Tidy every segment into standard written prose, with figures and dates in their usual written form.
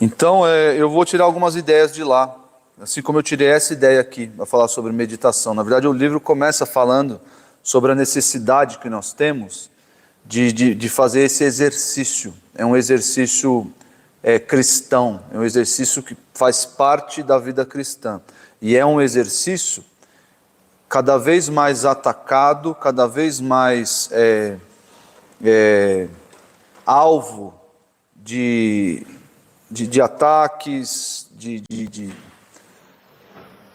Então, eu vou tirar algumas ideias de lá, assim como eu tirei essa ideia aqui, para falar sobre meditação. Na verdade, o livro começa falando sobre a necessidade que nós temos de fazer esse exercício. É um exercício cristão, é um exercício que faz parte da vida cristã. E é um exercício cada vez mais atacado, cada vez mais alvo de ataques,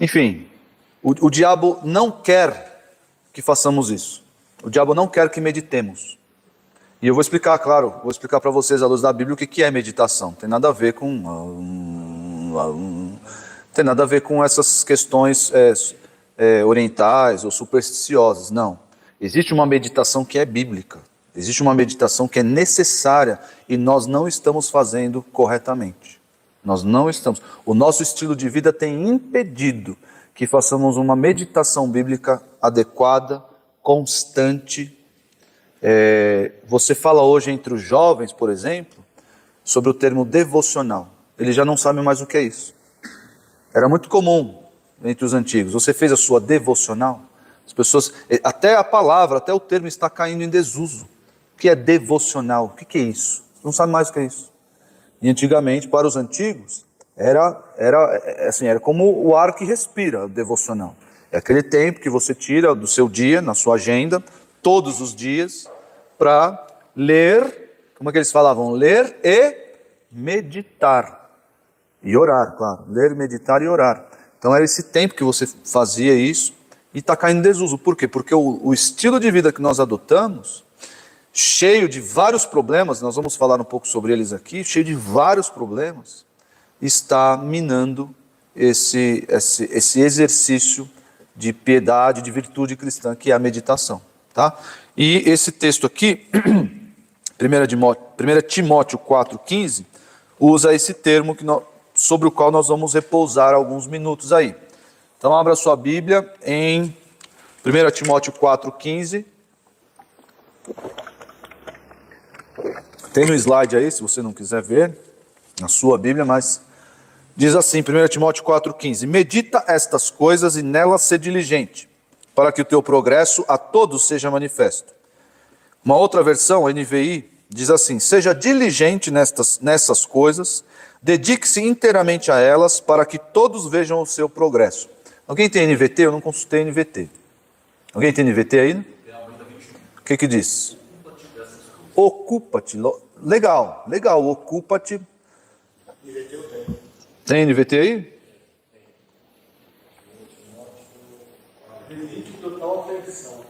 enfim, o diabo não quer que façamos isso. O diabo não quer que meditemos. E eu vou explicar, claro, vou explicar para vocês à luz da Bíblia o que é meditação. Tem nada a ver tem nada a ver com essas questões orientais ou supersticiosas, não. Existe uma meditação que é bíblica. Existe uma meditação que é necessária e nós não estamos fazendo corretamente. Nós não estamos. O nosso estilo de vida tem impedido que façamos uma meditação bíblica adequada, constante. Você fala hoje entre os jovens, por exemplo, sobre o termo devocional. Eles já não sabem mais o que é isso. Era muito comum entre os antigos. Você fez a sua devocional? As pessoas, até a palavra, até o termo está caindo em desuso. O que é devocional? O que é isso? Não sabe mais o que é isso. E antigamente, para os antigos, era como o ar que respira, o devocional. É aquele tempo que você tira do seu dia, na sua agenda, todos os dias, para ler, como é que eles falavam? Ler e meditar. E orar, claro. Ler, meditar e orar. Então era esse tempo que você fazia isso e está caindo em desuso. Por quê? Porque o estilo de vida que nós adotamos, cheio de vários problemas, nós vamos falar um pouco sobre eles aqui, cheio de vários problemas, está minando esse exercício de piedade, de virtude cristã, que é a meditação. Tá? E esse texto aqui, 1 Timóteo 4,15, usa esse termo sobre o qual nós vamos repousar alguns minutos aí. Então abra sua Bíblia em 1 Timóteo 4,15. Tem no slide aí, se você não quiser ver, na sua Bíblia, mas diz assim, 1 Timóteo 4,15: Medita estas coisas e nelas sê diligente, para que o teu progresso a todos seja manifesto. Uma outra versão, a NVI, diz assim: seja diligente nessas coisas, dedique-se inteiramente a elas, para que todos vejam o seu progresso. Alguém tem NVT? Eu não consultei NVT. Alguém tem NVT aí? O que diz? Ocupa-te. Legal, ocupa-te. Tem NVT aí? Dedique total atenção.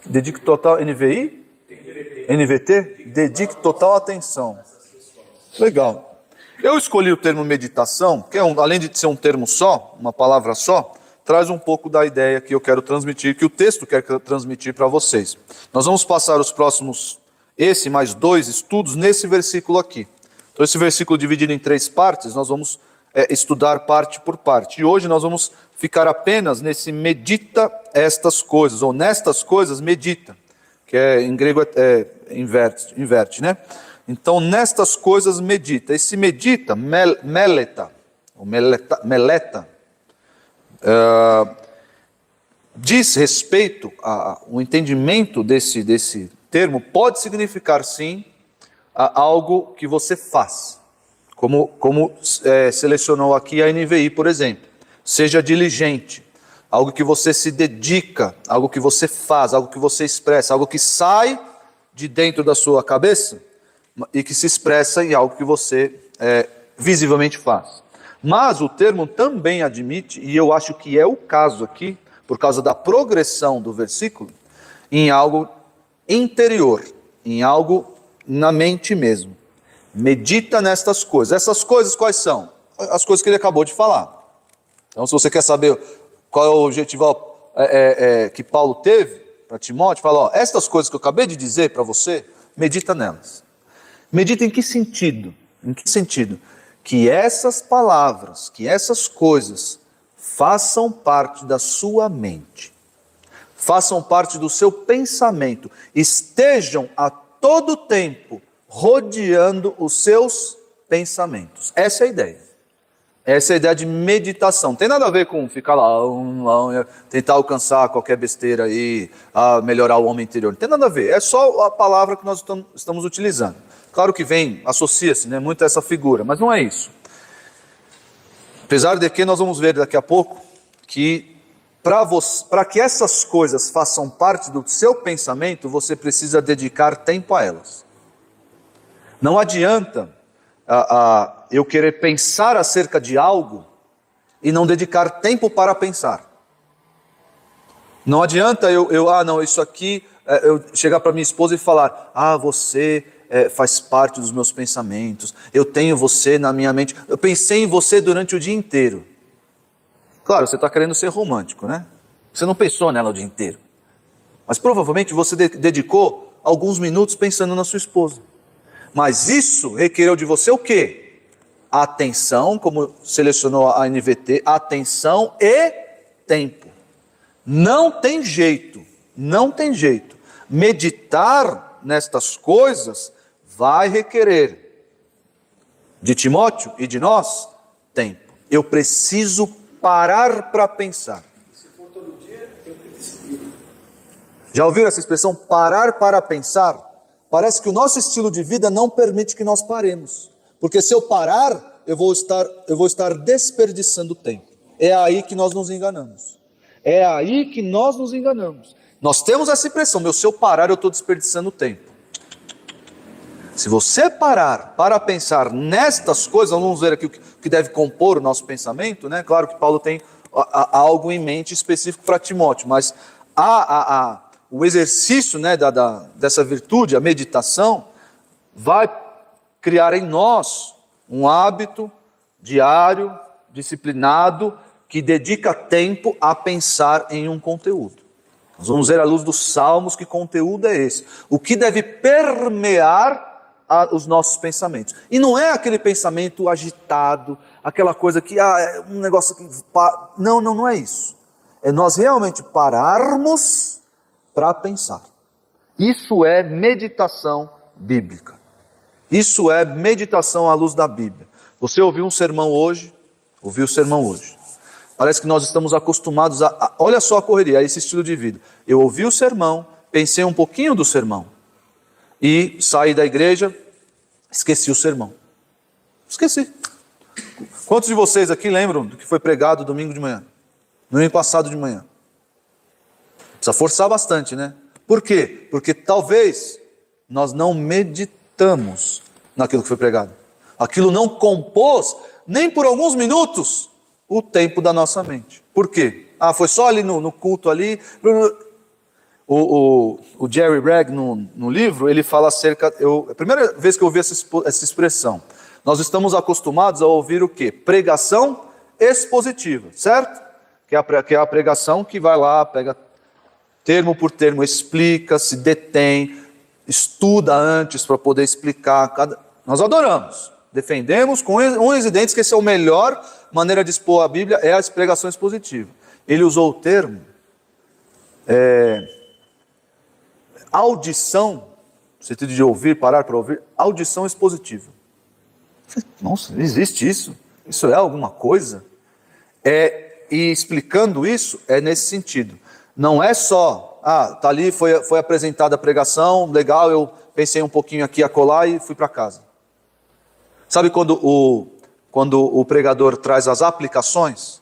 Dedique total, NVI? NVT? Dedique total atenção. Legal. Eu escolhi o termo meditação, que além de ser um termo só, uma palavra só, traz um pouco da ideia que eu quero transmitir, que o texto quer transmitir para vocês. Nós vamos passar os próximos, esse mais 2 estudos nesse versículo aqui. Então esse versículo dividido em 3 partes, nós vamos estudar parte por parte. E hoje nós vamos ficar apenas nesse medita estas coisas, ou nestas coisas medita, que em grego inverte, né? Então nestas coisas medita. Esse medita, meleta, ou meleta, diz respeito o entendimento desse termo, pode significar sim algo que você faz, como selecionou aqui a NVI, por exemplo. Seja diligente, algo que você se dedica, algo que você faz, algo que você expressa, algo que sai de dentro da sua cabeça e que se expressa em algo que você visivelmente faz. Mas o termo também admite, e eu acho que é o caso aqui, por causa da progressão do versículo, em algo interior, em algo na mente mesmo. Medita nestas coisas. Essas coisas quais são? As coisas que ele acabou de falar. Então, se você quer saber qual é o objetivo que Paulo teve para Timóteo, fala, estas coisas que eu acabei de dizer para você, medita nelas. Medita em que sentido? Em que sentido? Que essas palavras, que essas coisas façam parte da sua mente, façam parte do seu pensamento, estejam a todo tempo rodeando os seus pensamentos. Essa é a ideia. Essa é a ideia de meditação. Não tem nada a ver com ficar lá, tentar alcançar qualquer besteira aí, melhorar o homem interior. Não tem nada a ver. É só a palavra que nós estamos utilizando. Claro que vem, associa-se, né, muito a essa figura, mas não é isso. Apesar de que nós vamos ver daqui a pouco que para que essas coisas façam parte do seu pensamento, você precisa dedicar tempo a elas. Não adianta eu querer pensar acerca de algo e não dedicar tempo para pensar. Não adianta isso aqui, eu chegar para minha esposa e falar, você faz parte dos meus pensamentos, eu tenho você na minha mente, eu pensei em você durante o dia inteiro. Claro, você está querendo ser romântico, né? Você não pensou nela o dia inteiro. Mas provavelmente você dedicou alguns minutos pensando na sua esposa. Mas isso requereu de você o quê? Atenção, como selecionou a NVT, atenção e tempo. Não tem jeito. Meditar nestas coisas vai requerer de Timóteo e de nós tempo. Eu preciso parar para pensar. Se for todo dia, eu preciso. Já ouviram essa expressão, parar para pensar? Parece que o nosso estilo de vida não permite que nós paremos. Porque se eu parar, eu vou estar desperdiçando tempo. É aí que nós nos enganamos. Nós temos essa impressão, se eu parar, eu estou desperdiçando tempo. Se você parar para pensar nestas coisas, vamos ver aqui o que deve compor o nosso pensamento, né? Claro que Paulo tem algo em mente específico para Timóteo, mas o exercício, né, dessa virtude, a meditação, vai criar em nós um hábito diário, disciplinado, que dedica tempo a pensar em um conteúdo. Nós vamos ver à luz dos Salmos que conteúdo é esse. O que deve permear os nossos pensamentos. E não é aquele pensamento agitado, aquela coisa que, é um negócio que... Não é isso. É nós realmente pararmos para pensar. Isso é meditação bíblica. Isso é meditação à luz da Bíblia. Você ouviu o sermão hoje? Parece que nós estamos acostumados olha só a correria, a esse estilo de vida. Eu ouvi o sermão, pensei um pouquinho do sermão e saí da igreja, esqueci o sermão. Esqueci. Quantos de vocês aqui lembram do que foi pregado domingo de manhã? Domingo passado de manhã? Precisa forçar bastante, né? Por quê? Porque talvez nós não meditamos naquilo que foi pregado. Aquilo não compôs, nem por alguns minutos, o tempo da nossa mente. Por quê? Foi só ali no culto ali. O Jerry Bragg, no livro, ele fala acerca... a primeira vez que eu ouvi essa expressão, nós estamos acostumados a ouvir o quê? Pregação expositiva, certo? Que é a pregação que vai lá, pega termo por termo, explica, se detém, estuda antes para poder explicar. Nós adoramos, defendemos com unhas e dentes que essa é a melhor maneira de expor a Bíblia, é a pregação expositiva. Ele usou o termo audição, no sentido de ouvir, parar para ouvir, audição expositiva. Nossa, existe isso? Isso é alguma coisa? E explicando isso, é nesse sentido. Não é só, tá ali, foi apresentada a pregação, legal, eu pensei um pouquinho aqui, acolá e fui para casa. Sabe quando o pregador traz as aplicações?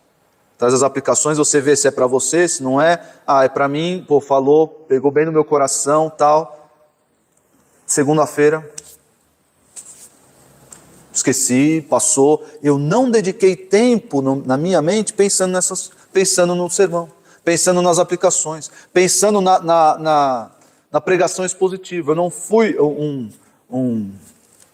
Você vê se é para você, se não é, é para mim, falou, pegou bem no meu coração, tal. Segunda-feira, esqueci, passou, eu não dediquei tempo na minha mente pensando no sermão, pensando nas aplicações, pensando na pregação expositiva. Eu não fui um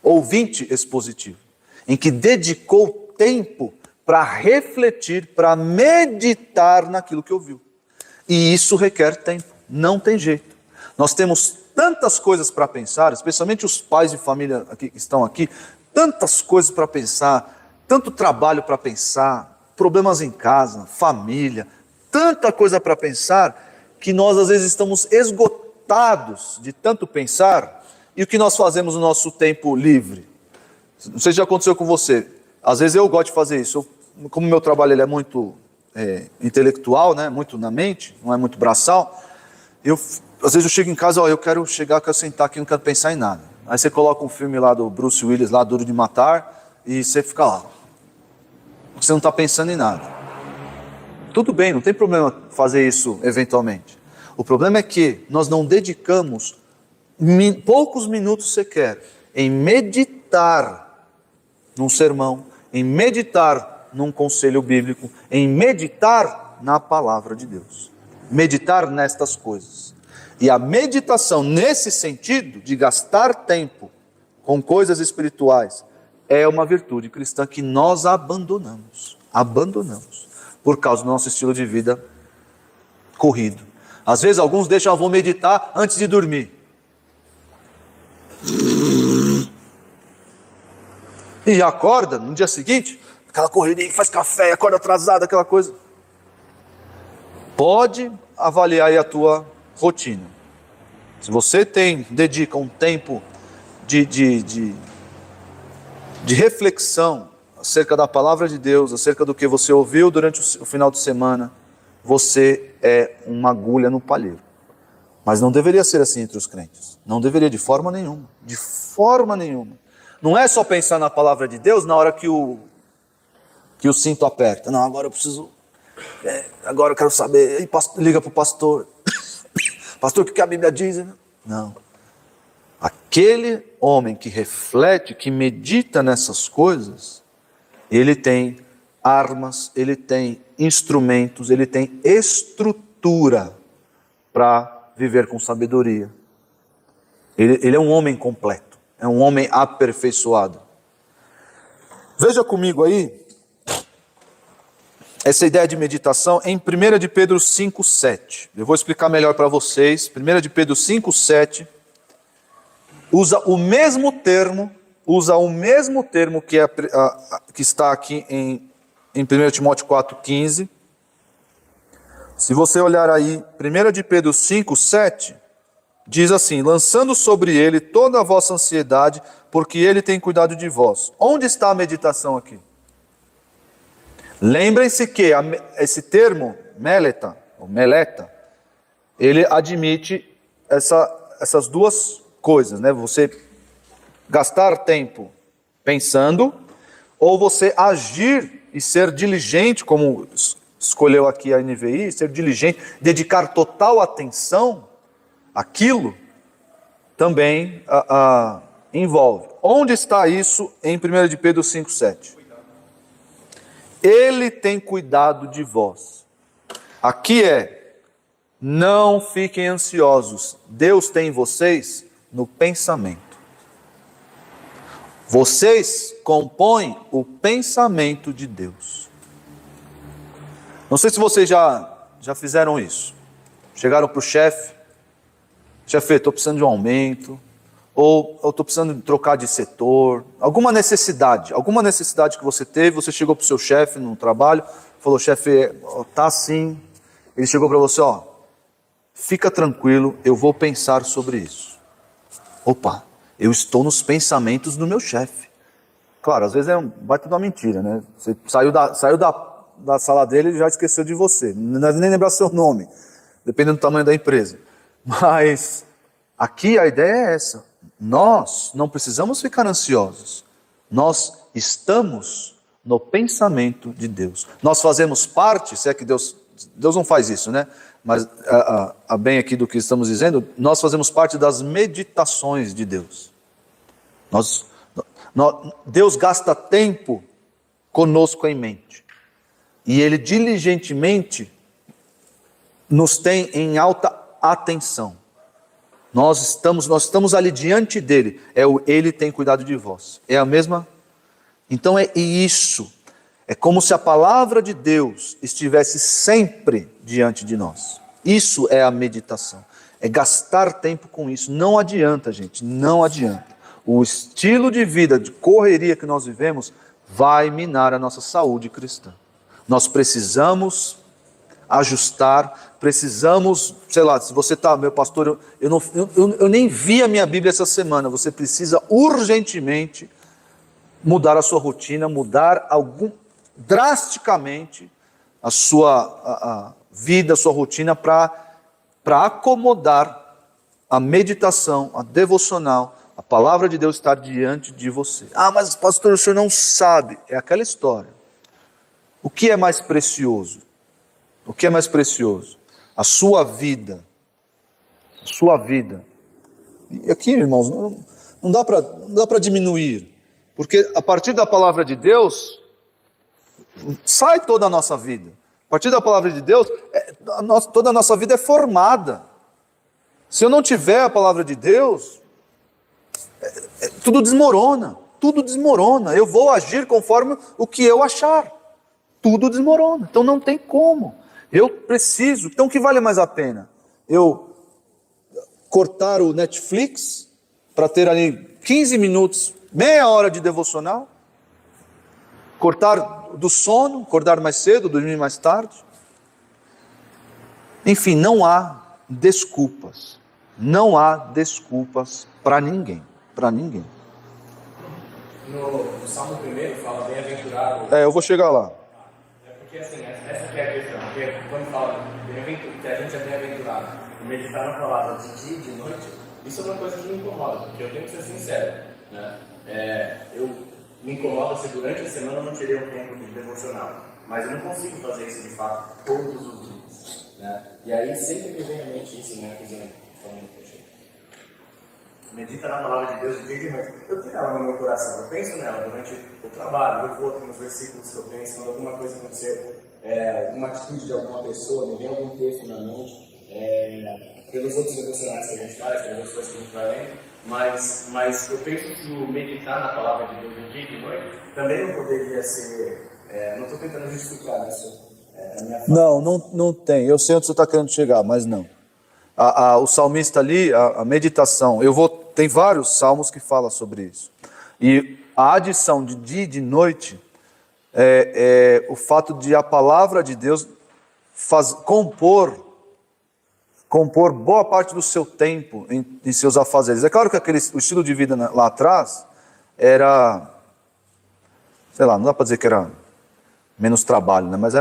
ouvinte expositivo, em que dedicou tempo para refletir, para meditar naquilo que ouviu. E isso requer tempo, não tem jeito. Nós temos tantas coisas para pensar, especialmente os pais de família que estão aqui, tantas coisas para pensar, tanto trabalho para pensar, problemas em casa, família, tanta coisa para pensar, que nós às vezes estamos esgotados de tanto pensar, e o que nós fazemos no nosso tempo livre? Não sei se já aconteceu com você. Às vezes eu gosto de fazer isso. Como o meu trabalho ele é muito intelectual, né? Muito na mente, não é muito braçal. Às vezes eu chego em casa, eu quero sentar aqui, não quero pensar em nada. Aí você coloca um filme lá do Bruce Willis, lá, Duro de Matar, e você fica lá. Você não está pensando em nada. Tudo bem, não tem problema fazer isso eventualmente. O problema é que nós não dedicamos poucos minutos sequer em meditar num sermão, em meditar num conselho bíblico, em meditar na palavra de Deus. Meditar nestas coisas. E a meditação nesse sentido de gastar tempo com coisas espirituais é uma virtude cristã que nós abandonamos por causa do nosso estilo de vida corrido. Às vezes alguns deixam, vou meditar antes de dormir. E já acorda no dia seguinte, aquela corrida, faz café, acorda atrasado, aquela coisa. Pode avaliar aí a tua rotina. Se você dedica um tempo de reflexão acerca da palavra de Deus, acerca do que você ouviu durante o final de semana, você é uma agulha no palheiro. Mas não deveria ser assim entre os crentes. Não deveria de forma nenhuma. De forma nenhuma. Não é só pensar na palavra de Deus na hora que o cinto aperta. Não, agora eu preciso... agora eu quero saber. Liga para o pastor. Pastor, o que a Bíblia diz? Não. Aquele homem que reflete, que medita nessas coisas, ele tem armas, ele tem instrumentos, ele tem estrutura para viver com sabedoria. Ele é um homem completo, é um homem aperfeiçoado. Veja comigo aí essa ideia de meditação em 1 de Pedro 5,7. Eu vou explicar melhor para vocês. 1 de Pedro 5,7 usa o mesmo termo que está aqui em 1 Timóteo 4,15. Se você olhar aí, 1 de Pedro 5,7, diz assim: lançando sobre ele toda a vossa ansiedade, porque ele tem cuidado de vós. Onde está a meditação aqui? Lembrem-se que esse termo, meleta, ou meleta, ele admite essas duas coisas, né? Você gastar tempo pensando, ou você agir e ser diligente, como escolheu aqui a NVI, ser diligente, dedicar total atenção àquilo, também envolve. Onde está isso em 1 de Pedro 5,7? Ele tem cuidado de vós. Aqui não fiquem ansiosos. Deus tem vocês no pensamento. Vocês compõem o pensamento de Deus. Não sei se vocês já fizeram isso. Chegaram para o chefe: chefe, estou precisando de um aumento, ou eu estou precisando trocar de setor, alguma necessidade que você teve, você chegou para o seu chefe no trabalho, falou: chefe, está assim. Ele chegou para você: fica tranquilo, eu vou pensar sobre isso. Opa, eu estou nos pensamentos do meu chefe. Claro, às vezes vai tudo uma mentira, né? Você saiu da sala dele e já esqueceu de você, não deve nem lembrar seu nome, dependendo do tamanho da empresa. Mas aqui a ideia é essa: nós não precisamos ficar ansiosos, nós estamos no pensamento de Deus. Nós fazemos parte, se é que Deus não faz isso, né? Mas a bem aqui do que estamos dizendo, nós fazemos parte das meditações de Deus. Deus gasta tempo conosco em mente. E Ele diligentemente nos tem em alta atenção. Nós estamos ali diante dEle. Ele tem cuidado de vós. É a mesma? Então é isso. É como se a palavra de Deus estivesse sempre diante de nós. Isso é a meditação. É gastar tempo com isso. Não adianta, gente, não adianta. O estilo de vida, de correria que nós vivemos, vai minar a nossa saúde cristã. Nós precisamos ajustar, precisamos, sei lá, se você está, meu pastor, eu nem vi a minha Bíblia essa semana, você precisa urgentemente mudar a sua rotina, mudar drasticamente a sua vida, a sua rotina para acomodar a meditação, a devocional, a palavra de Deus estar diante de você. Ah, mas pastor, o senhor não sabe. É aquela história. O que é mais precioso? O que é mais precioso? A sua vida. A sua vida. E aqui, irmãos, não dá para diminuir. Porque a partir da palavra de Deus, sai toda a nossa vida. A partir da palavra de Deus, toda a nossa vida é formada. Se eu não tiver a palavra de Deus, tudo desmorona. Tudo desmorona. Eu vou agir conforme o que eu achar. Tudo desmorona. Então não tem como. Eu preciso. Então o que vale mais a pena? Eu cortar o Netflix para ter ali 15 minutos, meia hora de devocional? Cortar do sono, acordar mais cedo, dormir mais tarde? Enfim, não há desculpas. Não há desculpas para ninguém. Para ninguém. No Salmo 1 fala bem-aventurado. Eu vou chegar lá. Porque assim, essa que é a questão. Porque quando fala que a gente é bem-aventurado, meditar na palavra de dia e de noite, isso é uma coisa que me incomoda, porque eu tenho que ser sincero, né? Eu me incomoda se durante a semana eu não tirei um tempo de devocional, mas eu não consigo fazer isso de fato todos os dias, né? E aí sempre me vem à mente isso, né? Medita na palavra de Deus de dia e de noite. Eu tenho ela no meu coração, eu penso nela durante o trabalho, eu vou nos versículos que eu penso, quando alguma coisa aconteceu, alguma atitude de alguma pessoa, me vem algum texto na mente, pelos outros devocionais que a gente faz, pelas coisas que a gente vai lendo, mas eu penso que o meditar na palavra de Deus de dia e de noite também não poderia ser, não estou tentando justificar isso, a minha fala. Não tem. Eu sei onde você está querendo chegar, mas não. O salmista ali, a meditação, tem vários salmos que falam sobre isso. E a adição de dia e de noite é o fato de a palavra de Deus compor boa parte do seu tempo em seus afazeres. É claro que o estilo de vida lá atrás era, sei lá, não dá para dizer que era menos trabalho, né? Mas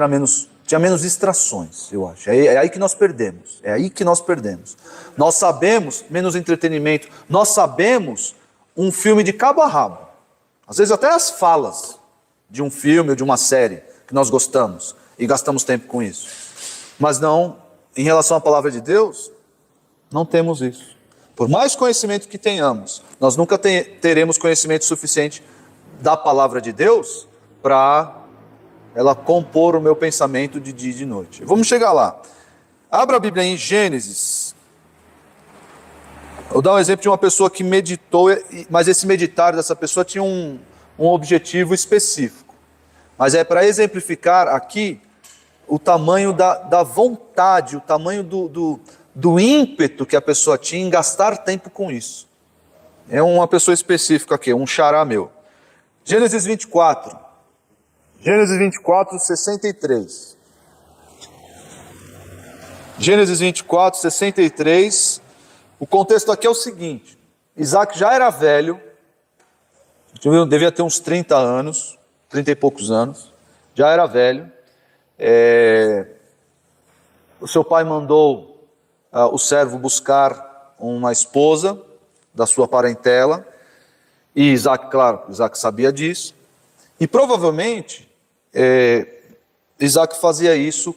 tinha menos distrações, eu acho. É aí que nós perdemos. É aí que nós perdemos. Nós sabemos, menos entretenimento, nós sabemos um filme de cabo a rabo. Às vezes até as falas de um filme ou de uma série que nós gostamos e gastamos tempo com isso. Mas não, em relação à palavra de Deus, não temos isso. Por mais conhecimento que tenhamos, nós nunca teremos conhecimento suficiente da palavra de Deus para ela compor o meu pensamento de dia e de noite. Vamos chegar lá. Abra a Bíblia em Gênesis. Vou dar um exemplo de uma pessoa que meditou, mas esse meditar dessa pessoa tinha um objetivo específico. Mas é para exemplificar aqui o tamanho da vontade, o tamanho do ímpeto que a pessoa tinha em gastar tempo com isso. É uma pessoa específica aqui, um xará meu. Gênesis 24. Gênesis 24, 63. Gênesis 24, 63. O contexto aqui é o seguinte: Isaac já era velho, devia ter uns 30 anos, 30 e poucos anos, já era velho. O seu pai mandou o servo buscar uma esposa da sua parentela, e Isaac sabia disso, e provavelmente Isaac fazia isso,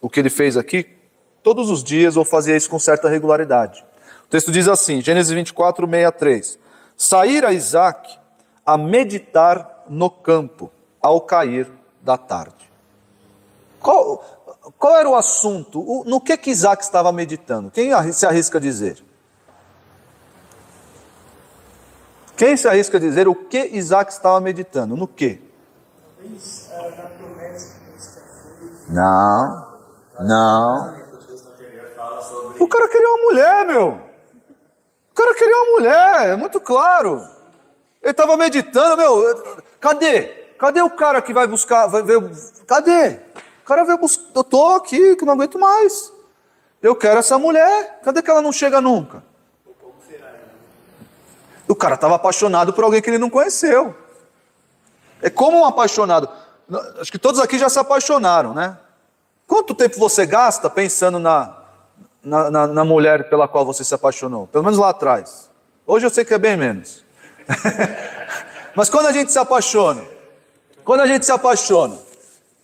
o que ele fez aqui, todos os dias, ou fazia isso com certa regularidade. O texto diz assim, Gênesis 24, 63. Saíra Isaac a meditar no campo, ao cair da tarde. Qual era o assunto? No que Isaac estava meditando? Quem se arrisca a dizer? Quem se arrisca a dizer o que Isaac estava meditando? No quê? Não. O cara queria uma mulher, meu. O cara queria uma mulher, é muito claro. Ele estava meditando, meu. Cadê o cara que vai buscar? Cadê? O cara veio buscar. Eu estou aqui, que não aguento mais. Eu quero essa mulher. Cadê que ela não chega nunca? O cara estava apaixonado por alguém que ele não conheceu. É como um apaixonado. Acho que todos aqui já se apaixonaram, né? Quanto tempo você gasta pensando na mulher pela qual você se apaixonou? Pelo menos lá atrás. Hoje eu sei que é bem menos. Mas quando a gente se apaixona,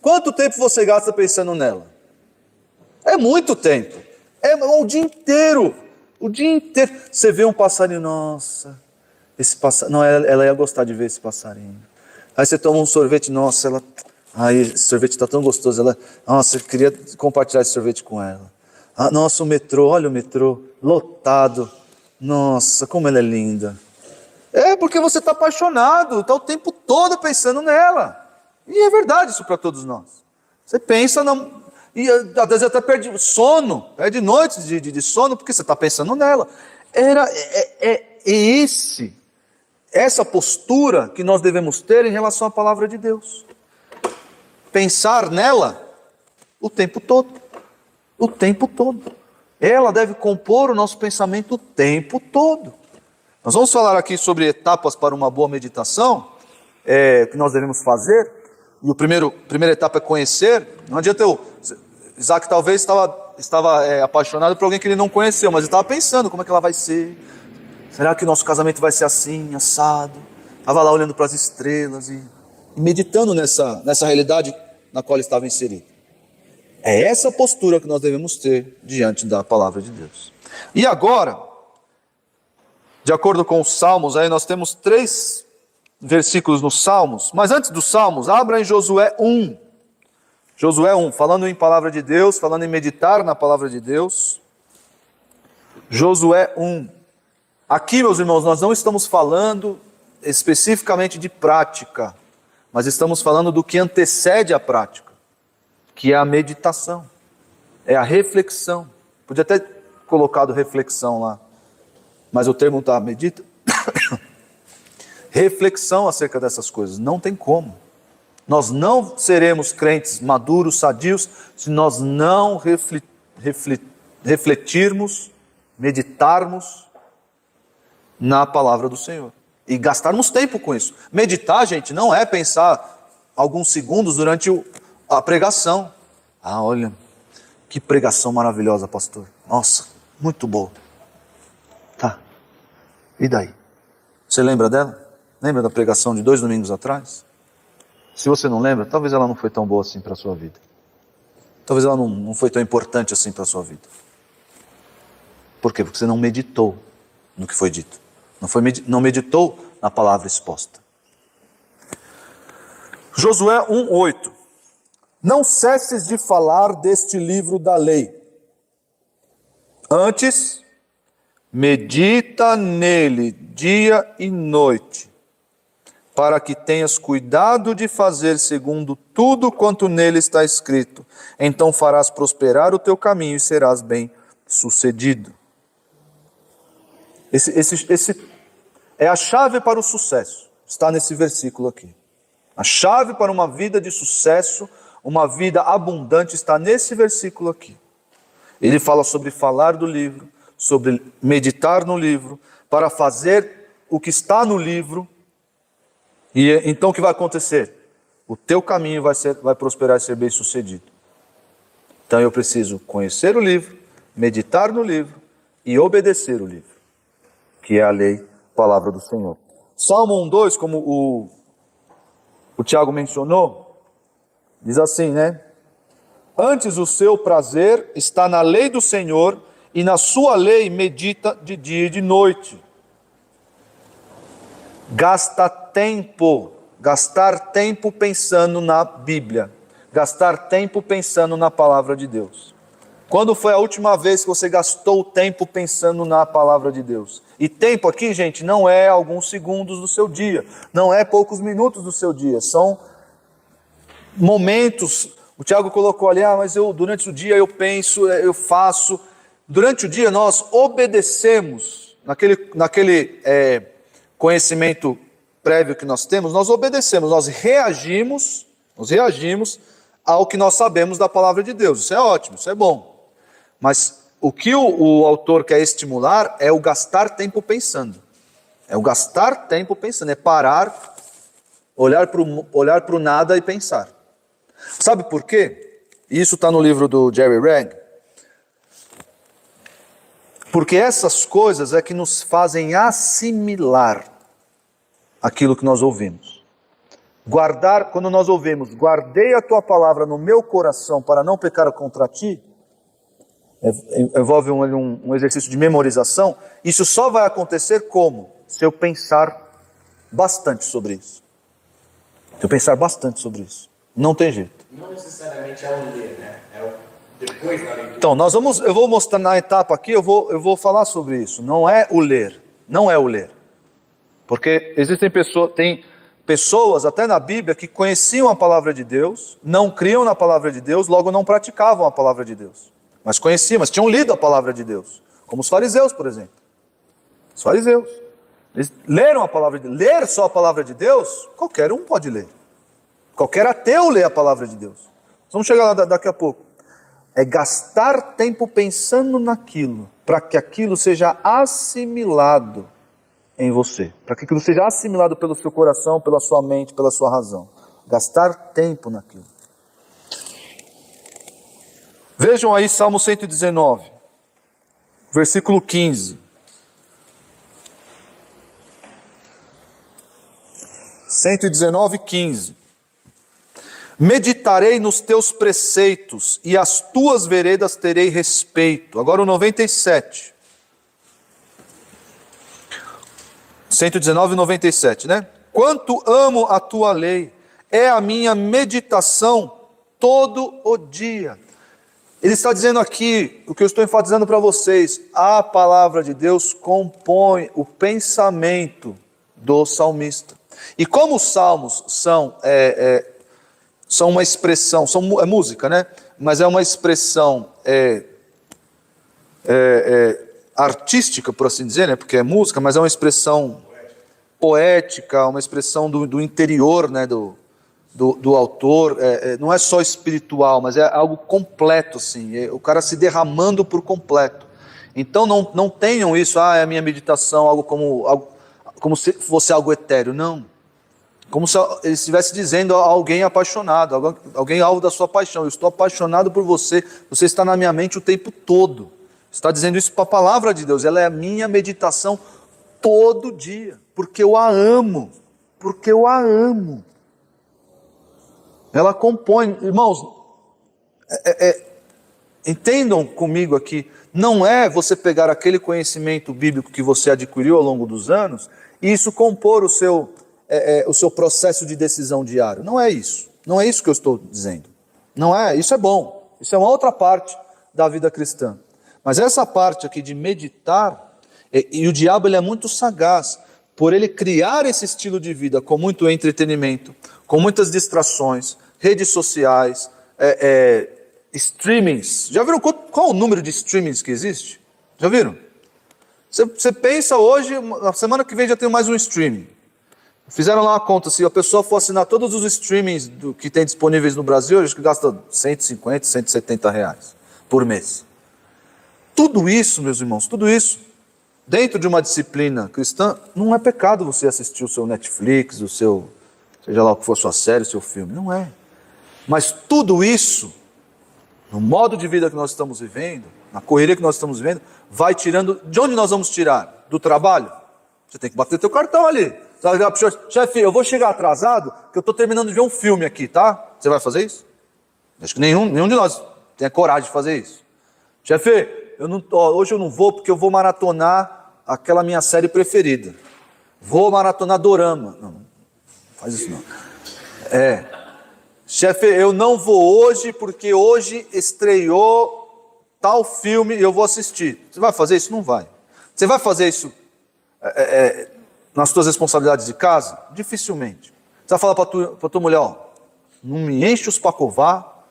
quanto tempo você gasta pensando nela? É muito tempo. É o dia inteiro. O dia inteiro. Você vê um passarinho, nossa, esse passarinho. Não, ela ia gostar de ver esse passarinho. Aí você toma um sorvete, nossa, ela. Ai, esse sorvete está tão gostoso. Nossa, eu queria compartilhar esse sorvete com ela. Ah, nossa, o metrô, olha o metrô, lotado. Nossa, como ela é linda. É porque você está apaixonado, está o tempo todo pensando nela. E é verdade isso para todos nós. Você pensa, e às vezes até perde sono, perde noites de sono, porque você está pensando nela. Essa postura que nós devemos ter em relação à palavra de Deus. Pensar nela o tempo todo. O tempo todo. Ela deve compor o nosso pensamento o tempo todo. Nós vamos falar aqui sobre etapas para uma boa meditação, que nós devemos fazer. E a primeira etapa é conhecer. Não adianta Isaac talvez estava apaixonado por alguém que ele não conheceu, mas ele estava pensando como é que ela vai ser. Será que o nosso casamento vai ser assim, assado? Estava lá olhando para as estrelas e meditando nessa realidade na qual ele estava inserido. É essa postura que nós devemos ter diante da palavra de Deus. E agora, de acordo com os Salmos, aí nós temos 3 versículos nos Salmos, mas antes dos Salmos, abra em Josué 1. Josué 1, falando em palavra de Deus, falando em meditar na palavra de Deus. Josué 1. Aqui, meus irmãos, nós não estamos falando especificamente de prática, mas estamos falando do que antecede a prática, que é a meditação, é a reflexão. Podia até ter colocado reflexão lá, mas o termo está medita. Reflexão acerca dessas coisas, não tem como. Nós não seremos crentes maduros, sadios, se nós não refletirmos, meditarmos na palavra do Senhor. E gastarmos tempo com isso. Meditar, gente, não é pensar alguns segundos durante a pregação. Ah, olha, que pregação maravilhosa, pastor. Nossa, muito boa. Tá, e daí? Você lembra dela? Lembra da pregação de 2 domingos atrás? Se você não lembra, talvez ela não foi tão boa assim para a sua vida. Talvez ela não foi tão importante assim para a sua vida. Por quê? Porque você não meditou no que foi dito. Não meditou na palavra exposta. Josué 1:8. Não cesses de falar deste livro da lei. Antes, medita nele dia e noite, para que tenhas cuidado de fazer segundo tudo quanto nele está escrito. Então farás prosperar o teu caminho e serás bem-sucedido. Esse é a chave para o sucesso. Está nesse versículo aqui. A chave para uma vida de sucesso, uma vida abundante, está nesse versículo aqui. Ele fala sobre falar do livro, sobre meditar no livro, para fazer o que está no livro. E então o que vai acontecer? O teu caminho vai prosperar e ser bem sucedido. Então eu preciso conhecer o livro, meditar no livro e obedecer o livro, que é a lei, palavra do Senhor. Salmo 1:2, como o Tiago mencionou, diz assim, né? Antes o seu prazer está na lei do Senhor, e na sua lei medita de dia e de noite. Gastar tempo pensando na Bíblia, gastar tempo pensando na palavra de Deus. Quando foi a última vez que você gastou tempo pensando na palavra de Deus? E tempo aqui, gente, não é alguns segundos do seu dia, não é poucos minutos do seu dia, são momentos. O Tiago colocou ali, mas durante o dia eu penso, eu faço. Durante o dia nós obedecemos, naquele conhecimento prévio que nós temos, nós obedecemos, nós reagimos ao que nós sabemos da palavra de Deus. Isso é ótimo, isso é bom. Mas o que o autor quer estimular é o gastar tempo pensando. É o gastar tempo pensando, é parar Olhar para o nada e pensar. Sabe por quê? Isso está no livro do Jerry Reg. Porque essas coisas é que nos fazem assimilar aquilo que nós ouvimos. Guardar, quando nós ouvimos, guardei a tua palavra no meu coração para não pecar contra ti, envolve um exercício de memorização. Isso só vai acontecer como? Se eu pensar bastante sobre isso. Se eu pensar bastante sobre isso. Não tem jeito. Não necessariamente é o ler, né? É o depois da leitura. Então, eu vou mostrar na etapa aqui, eu vou falar sobre isso. Não é o ler. Não é o ler. Porque existem pessoas, até na Bíblia, que conheciam a palavra de Deus, não criam na palavra de Deus, logo não praticavam a palavra de Deus. Mas conheciam, mas tinham lido a palavra de Deus. Como os fariseus, por exemplo. Os fariseus. Eles leram a palavra de Deus. Ler só a palavra de Deus, qualquer um pode ler. Qualquer ateu lê a palavra de Deus. Vamos chegar lá daqui a pouco. É gastar tempo pensando naquilo, para que aquilo seja assimilado em você. Para que aquilo seja assimilado pelo seu coração, pela sua mente, pela sua razão. Gastar tempo naquilo. Vejam aí Salmo 119, versículo 15. 119:15. Meditarei nos teus preceitos e as tuas veredas terei respeito. Agora o 97. 119:97, né? Quanto amo a tua lei, é a minha meditação todo o dia. Ele está dizendo aqui, o que eu estou enfatizando para vocês, a palavra de Deus compõe o pensamento do salmista. E como os salmos são uma expressão, é música, né? Mas é uma expressão artística, por assim dizer, né? Porque é música, mas é uma expressão poética, uma expressão do interior, né? Do autor, não é só espiritual, mas é algo completo, assim, o cara se derramando por completo. Então não tenham isso, é a minha meditação, algo como se fosse algo etéreo, não. Como se ele estivesse dizendo a alguém apaixonado, alguém alvo da sua paixão, eu estou apaixonado por você, você está na minha mente o tempo todo. Está dizendo isso para a palavra de Deus, ela é a minha meditação todo dia, porque eu a amo, porque eu a amo. Ela compõe, irmãos, entendam comigo aqui, não é você pegar aquele conhecimento bíblico que você adquiriu ao longo dos anos e isso compor o seu processo de decisão diário. Não é isso. Não é isso que eu estou dizendo. Não é, isso é bom. Isso é uma outra parte da vida cristã. Mas essa parte aqui de meditar, e o diabo ele é muito sagaz, por ele criar esse estilo de vida com muito entretenimento, com muitas distrações, redes sociais, streamings. Já viram qual o número de streamings que existe? Já viram? Você pensa hoje, na semana que vem já tem mais um streaming. Fizeram lá uma conta, se a pessoa for assinar todos os streamings que tem disponíveis no Brasil, acho que gasta 150, 170 reais por mês. Tudo isso, meus irmãos, tudo isso, dentro de uma disciplina cristã, não é pecado você assistir o seu Netflix, seja lá o que for sua série, o seu filme, não é. Mas tudo isso, no modo de vida que nós estamos vivendo, na correria que nós estamos vivendo, vai tirando, de onde nós vamos tirar? Do trabalho? Você tem que bater teu cartão ali. Você vai ligar pro senhor, chefe, eu vou chegar atrasado, que eu estou terminando de ver um filme aqui, tá? Você vai fazer isso? Acho que nenhum de nós tem a coragem de fazer isso. Chefe, hoje eu não vou porque eu vou maratonar aquela minha série preferida. Vou maratonar Dorama. Não faz isso não. Chefe, eu não vou hoje porque hoje estreou tal filme e eu vou assistir. Você vai fazer isso? Não vai. Você vai fazer isso nas suas responsabilidades de casa? Dificilmente. Você vai falar para tua mulher, não me enche os pacová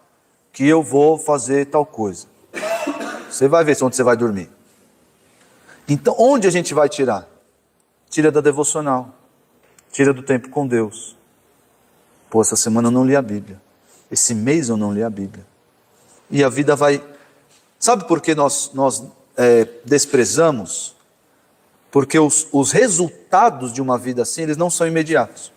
que eu vou fazer tal coisa. Você vai ver onde você vai dormir. Então, onde a gente vai tirar? Tira da devocional. Tira do tempo com Deus. Pô, essa semana eu não li a Bíblia. Esse mês eu não li a Bíblia. E a vida vai... Sabe por que nós desprezamos? Porque os resultados de uma vida assim, eles não são imediatos.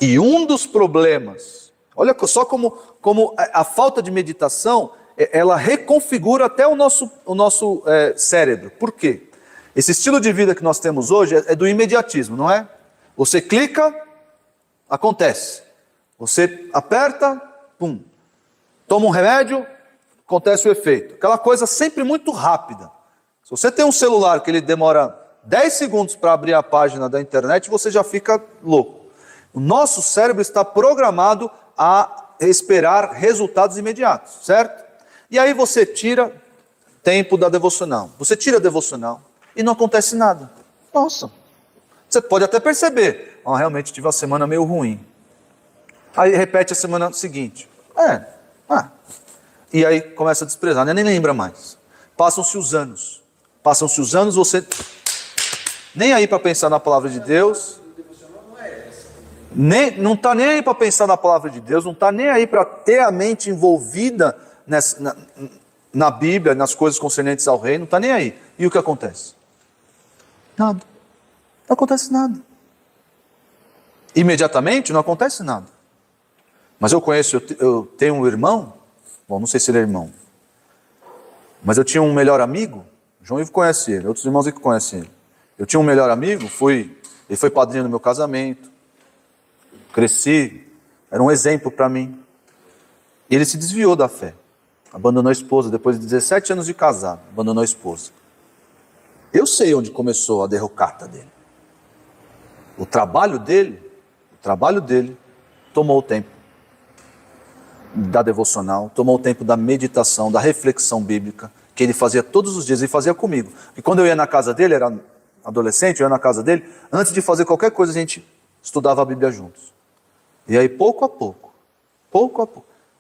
E um dos problemas, olha só como a falta de meditação, ela reconfigura até o nosso cérebro. Por quê? Esse estilo de vida que nós temos hoje é do imediatismo, não é? Você clica, acontece. Você aperta, pum. Toma um remédio, acontece o efeito. Aquela coisa sempre muito rápida. Se você tem um celular que ele demora 10 segundos para abrir a página da internet, você já fica louco. O nosso cérebro está programado a esperar resultados imediatos, certo? E aí você tira tempo da devocional. Você tira a devocional e não acontece nada. Nossa. Você pode até perceber. Realmente tive uma semana meio ruim. Aí repete a semana seguinte. E aí começa a desprezar, nem lembra mais. Passam-se os anos, você nem aí para pensar na palavra de Deus, não está nem aí para pensar na palavra de Deus, não está nem aí para ter a mente envolvida na Bíblia, nas coisas concernentes ao reino, não está nem aí. E o que acontece? Nada. Não acontece nada. Imediatamente não acontece nada. Mas eu tenho um irmão, bom, não sei se ele é irmão, mas eu tinha um melhor amigo, João Ivo conhece ele, outros irmãos aqui conhecem ele. Eu tinha um melhor amigo, ele foi padrinho no meu casamento, cresci, era um exemplo para mim. E ele se desviou da fé, abandonou a esposa, depois de 17 anos de casado, abandonou a esposa. Eu sei onde começou a derrocata dele. O trabalho dele tomou o tempo da devocional, tomou o tempo da meditação, da reflexão bíblica, que ele fazia todos os dias, ele fazia comigo. E quando eu ia na casa dele, era adolescente, eu ia na casa dele, antes de fazer qualquer coisa, a gente estudava a Bíblia juntos. E aí, pouco a pouco,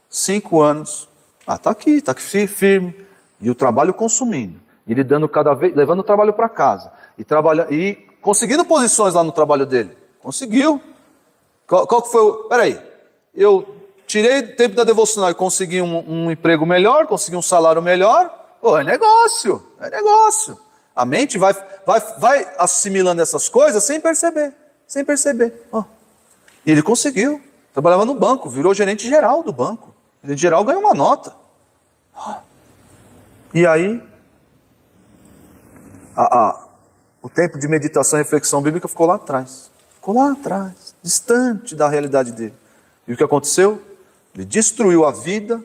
5 anos, está aqui firme, e o trabalho consumindo, e ele dando cada vez, levando o trabalho para casa, e conseguindo posições lá no trabalho dele. Conseguiu. Qual que foi Peraí, eu tirei tempo da devocional e consegui um emprego melhor, consegui um salário melhor. É negócio. A mente vai assimilando essas coisas sem perceber. E ele conseguiu. Trabalhava no banco, virou gerente geral do banco. O gerente geral ganhou uma nota. E aí, o tempo de meditação e reflexão bíblica ficou lá atrás, distante da realidade dele. E o que aconteceu? Ele destruiu a vida,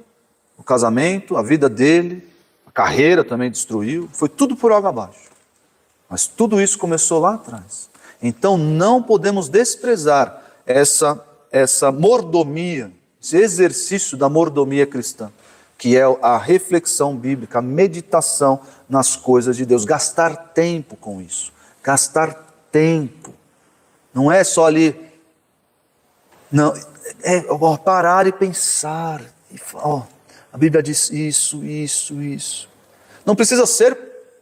o casamento, a vida dele, a carreira também destruiu, foi tudo por água abaixo. Mas tudo isso começou lá atrás. Então não podemos desprezar essa mordomia, esse exercício da mordomia cristã, que é a reflexão bíblica, a meditação nas coisas de Deus, gastar tempo com isso, não é só ali, não, parar e pensar, a Bíblia diz isso, não precisa ser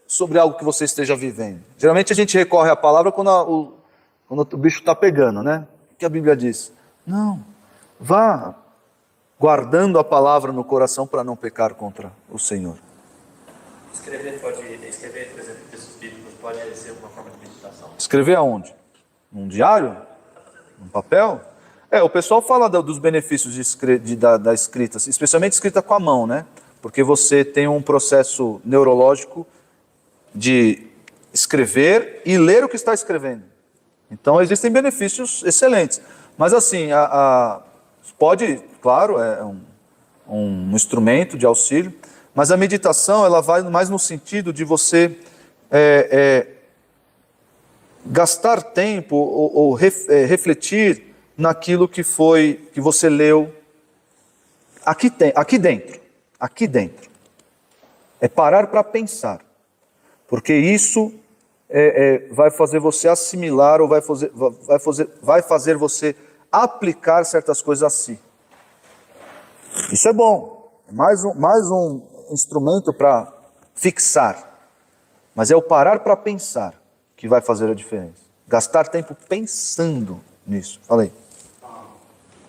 sobre algo que você esteja vivendo, geralmente a gente recorre à palavra quando o bicho está pegando, né? O que a Bíblia diz? Não, vá guardando a palavra no coração para não pecar contra o Senhor. Escrever, por exemplo, textos bíblicos pode ser uma forma de meditação? Escrever aonde? Num diário? Num papel? O pessoal fala dos benefícios da escrita, especialmente escrita com a mão, né? Porque você tem um processo neurológico de escrever e ler o que está escrevendo. Então existem benefícios excelentes. Mas assim, pode, claro, é um instrumento de auxílio, mas a meditação ela vai mais no sentido de você gastar tempo ou refletir naquilo que você leu aqui dentro. É parar para pensar, porque isso vai fazer você assimilar ou vai fazer você aplicar certas coisas a si. Isso é bom, é mais um instrumento para fixar, mas é o parar para pensar que vai fazer a diferença. Gastar tempo pensando nisso. Fala aí.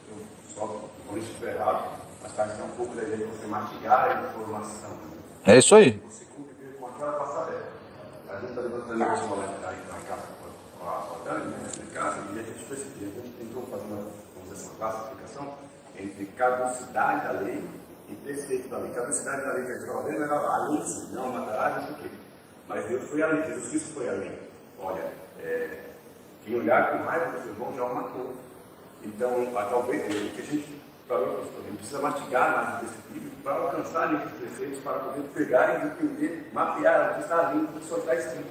Eu só por isso estou errado, mas parece que é um pouco da ideia de você mastigar a informação. É isso aí. Você conviver com aquela passarela. A gente está levantando a escola em casa com a Dani, em casa, e a gente foi esse dia, a gente tentou fazer classificação entre caducidade da lei e preceito da lei. Caducidade da lei que a gente estava vendo era a lei, não matarás, não sei o quê. Mas Deus foi além, Jesus Cristo foi além. Olha, quem olhar com raiva do seu irmão já o matou. Então, talvez, o que a gente precisa mastigar mais desse livro para alcançar esses preceitos, para poder pegar e entender, mapear o que está ali, o que só está escrito.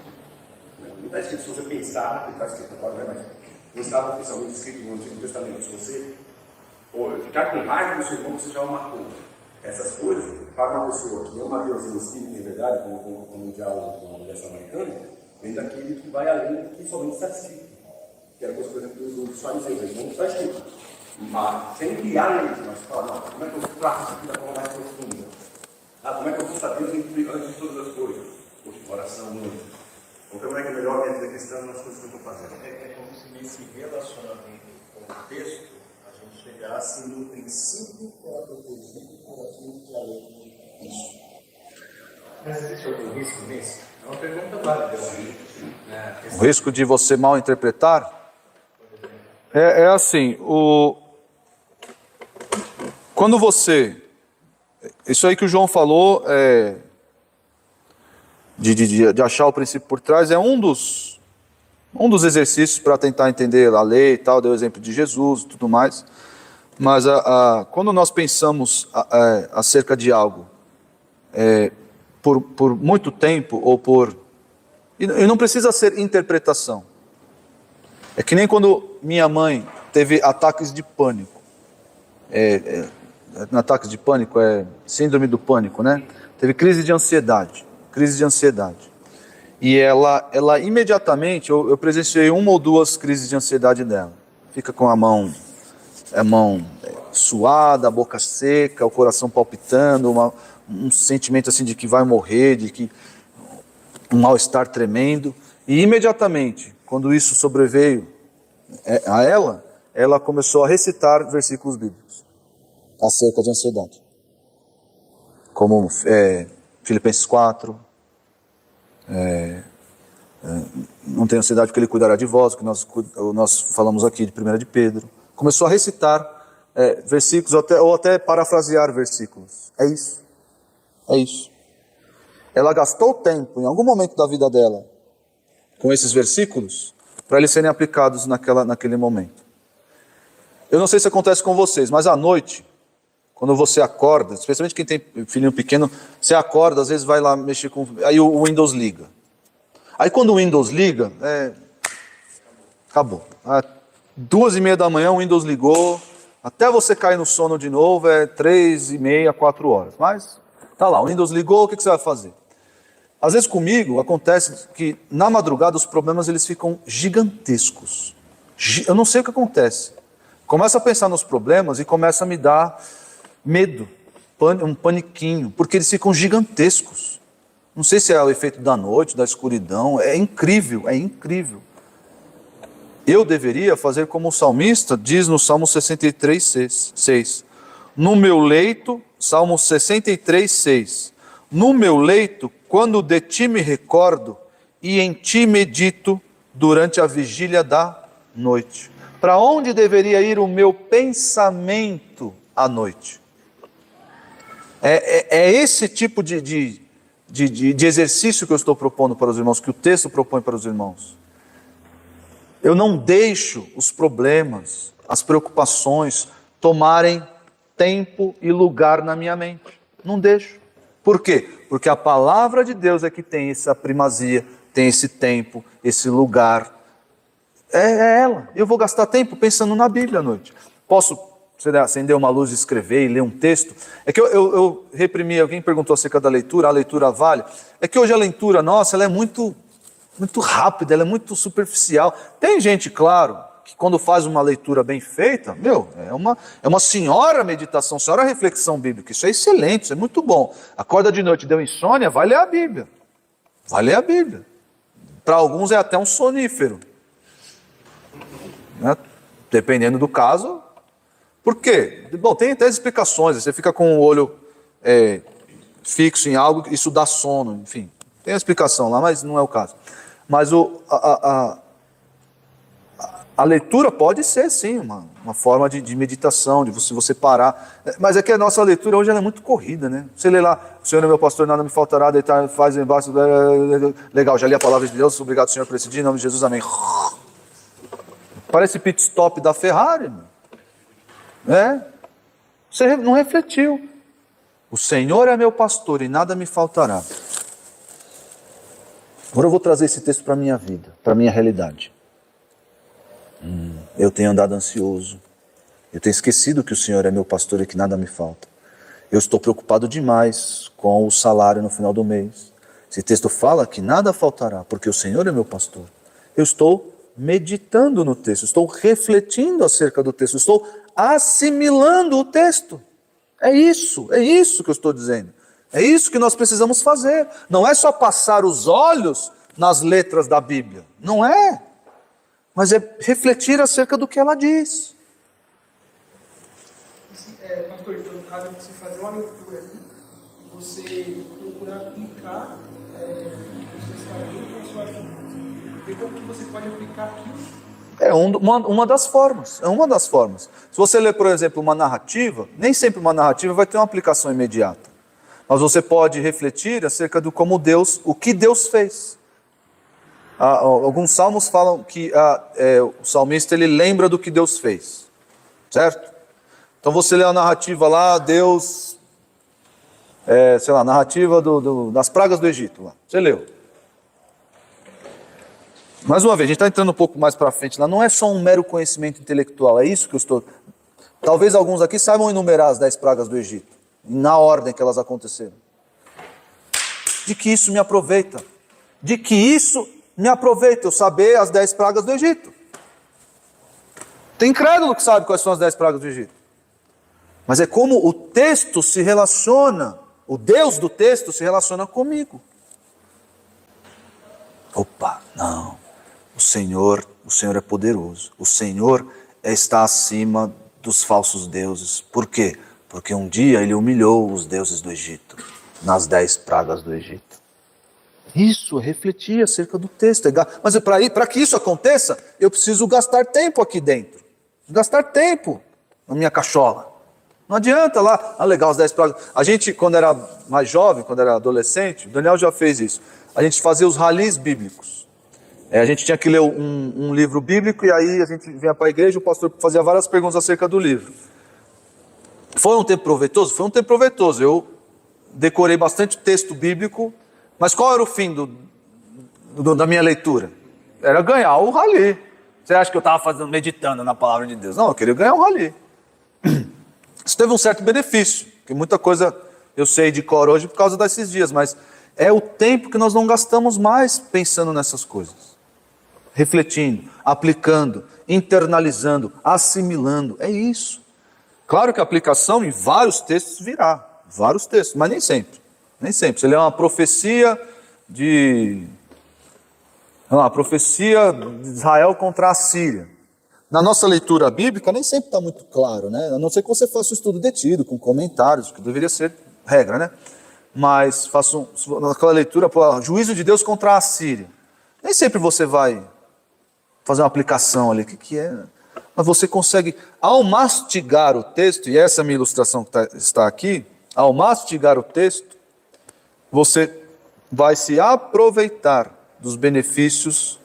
Não está escrito se você pensar, não está escrito agora, mas não estava oficialmente escrito no Antigo Testamento. Se você ficar com raiva do seu irmão, você já o matou. Essas coisas, para uma pessoa que ama Deus em espírito em verdade, como um diálogo com a mulher samaritana, vem daquele que vai além do que somente está escrito. Que era coisa, por exemplo, dos fariseus, não está escrito. Mas sem criar eles, mas fala, não, como é que eu trato isso aqui da forma mais profunda? Como é que eu vou saber antes de todas as coisas? Poxa, oração, muito. Então, como é que é melhor dentro da questão nas coisas que eu estou fazendo? É como se nesse relacionamento com o texto, a gente chegasse no princípio que era protegido por aquilo que a lei isso. Mas existe algum risco nisso? É uma pergunta válida. O risco de você mal interpretar é assim, quando você... Isso aí que o João falou, de achar o princípio por trás, é um dos exercícios para tentar entender a lei e tal, deu o exemplo de Jesus e tudo mais. Mas quando nós pensamos acerca de algo por muito tempo, ou por... E não precisa ser interpretação. É que nem quando minha mãe teve ataques de pânico. Ataques de pânico é síndrome do pânico, né? Teve crise de ansiedade. E ela imediatamente, eu presenciei uma ou duas crises de ansiedade dela. Fica com a mão suada, a boca seca, o coração palpitando, um sentimento assim de que vai morrer, de que um mal-estar tremendo. E imediatamente, quando isso sobreveio a ela começou a recitar versículos bíblicos acerca de ansiedade. Como Filipenses 4, não tenha ansiedade porque ele cuidará de vós, que nós falamos aqui de 1 de Pedro. Começou a recitar versículos, ou até parafrasear versículos. É isso. Ela gastou tempo, em algum momento da vida dela, com esses versículos, para eles serem aplicados naquele momento. Eu não sei se acontece com vocês, mas à noite, quando você acorda, especialmente quem tem filhinho pequeno, você acorda, às vezes vai lá mexer com... Aí o Windows liga. Aí quando o Windows liga, acabou. Às 2h30 da manhã o Windows ligou, até você cair no sono de novo 3h30, 4 horas. Mas tá lá, o Windows ligou, o que você vai fazer? Às vezes comigo acontece que na madrugada os problemas eles ficam gigantescos. Eu não sei o que acontece. Começo a pensar nos problemas e começa a me dar medo, um paniquinho, porque eles ficam gigantescos. Não sei se é o efeito da noite, da escuridão, é incrível. Eu deveria fazer como o salmista diz no Salmo 63:6. No meu leito, Salmo 63:6. No meu leito, quando de ti me recordo, e em ti medito durante a vigília da noite. Para onde deveria ir o meu pensamento à noite? É esse tipo de exercício que eu estou propondo para os irmãos, que o texto propõe para os irmãos. Eu não deixo os problemas, as preocupações tomarem tempo e lugar na minha mente. Não deixo. Por quê? Porque a palavra de Deus é que tem essa primazia, tem esse tempo, esse lugar. É ela. Eu vou gastar tempo pensando na Bíblia à noite. Posso acender uma luz e escrever e ler um texto? É que eu reprimi, alguém perguntou acerca da leitura, a leitura vale. É que hoje a leitura nossa, ela é muito rápida, ela é muito superficial. Tem gente, claro, que quando faz uma leitura bem feita, é uma senhora meditação, senhora reflexão bíblica. Isso é excelente, isso é muito bom. Acorda de noite, deu insônia, vai ler a Bíblia. Para alguns é até um sonífero. Né? Dependendo do caso. Por quê? Bom, tem até explicações. Você fica com o olho fixo em algo, isso dá sono, enfim. Tem a explicação lá, mas não é o caso. Mas a A leitura pode ser, sim, uma forma de meditação, de você parar. Mas é que a nossa leitura hoje ela é muito corrida, né? Você lê lá, o Senhor é meu pastor, nada me faltará, deitar, faz embaixo. Legal, já li a palavra de Deus, obrigado, Senhor, por esse dia, em nome de Jesus, amém. Parece pit stop da Ferrari, né? Você não refletiu. O Senhor é meu pastor e nada me faltará. Agora eu vou trazer esse texto para a minha vida, para a minha realidade. Eu tenho andado ansioso. Eu tenho esquecido que o Senhor é meu pastor e que nada me falta. Eu estou preocupado demais com o salário no final do mês. Esse texto fala que nada faltará, porque o Senhor é meu pastor. Eu estou meditando no texto, estou refletindo acerca do texto, estou assimilando o texto. É isso que eu estou dizendo. É isso que nós precisamos fazer. Não é só passar os olhos nas letras da Bíblia. Não é. Mas é refletir acerca do que ela diz. Pastor, então no caso é você fazer uma leitura ali e você procurar aplicar o que você está lendo com a sua vida. Ver como que você pode aplicar aquilo. É uma das formas. É uma das formas. Se você ler, por exemplo, uma narrativa, nem sempre uma narrativa vai ter uma aplicação imediata. Mas você pode refletir acerca do como Deus, o que Deus fez. Alguns salmos falam que o salmista ele lembra do que Deus fez, certo? Então você lê a narrativa lá, Deus, narrativa das pragas do Egito, lá. Você leu. Mais uma vez, a gente está entrando um pouco mais para frente lá, não é só um mero conhecimento intelectual, é isso que eu estou... Talvez alguns aqui saibam enumerar as 10 pragas do Egito, na ordem que elas aconteceram. De que isso me aproveita? De que isso me aproveita, eu saber as 10 pragas do Egito. Tem incrédulo que sabe quais são as 10 pragas do Egito. Mas é como o texto se relaciona, o Deus do texto se relaciona comigo. Opa, não. O Senhor é poderoso. O Senhor está acima dos falsos deuses. Por quê? Porque um dia ele humilhou os deuses do Egito, nas 10 pragas do Egito. Isso, refletir acerca do texto. Mas para que isso aconteça, eu preciso gastar tempo aqui dentro. Gastar tempo na minha cachola. Não adianta lá, legal, as 10 pragas. A gente, quando era mais jovem, quando era adolescente, o Daniel já fez isso. A gente fazia os ralis bíblicos. A gente tinha que ler um livro bíblico e aí a gente vinha para a igreja, o pastor fazia várias perguntas acerca do livro. Foi um tempo proveitoso? Foi um tempo proveitoso. Eu decorei bastante texto bíblico, mas qual era o fim da minha leitura? Era ganhar o rali. Você acha que eu estava meditando na palavra de Deus? Não, eu queria ganhar o rali. Isso teve um certo benefício, que muita coisa eu sei de cor hoje por causa desses dias, mas é o tempo que nós não gastamos mais pensando nessas coisas. Refletindo, aplicando, internalizando, assimilando, é isso. Claro que a aplicação em vários textos virá, vários textos, mas nem sempre. Nem sempre. Você lê uma profecia de Israel contra a Síria. Na nossa leitura bíblica nem sempre está muito claro, né? A não ser que você faça um estudo detido, com comentários, que deveria ser regra, né? Mas faça naquela leitura, juízo de Deus contra a Síria. Nem sempre você vai fazer uma aplicação ali, o que é? Mas você consegue, ao mastigar o texto, e essa é a minha ilustração que está aqui, ao mastigar o texto, você vai se aproveitar dos benefícios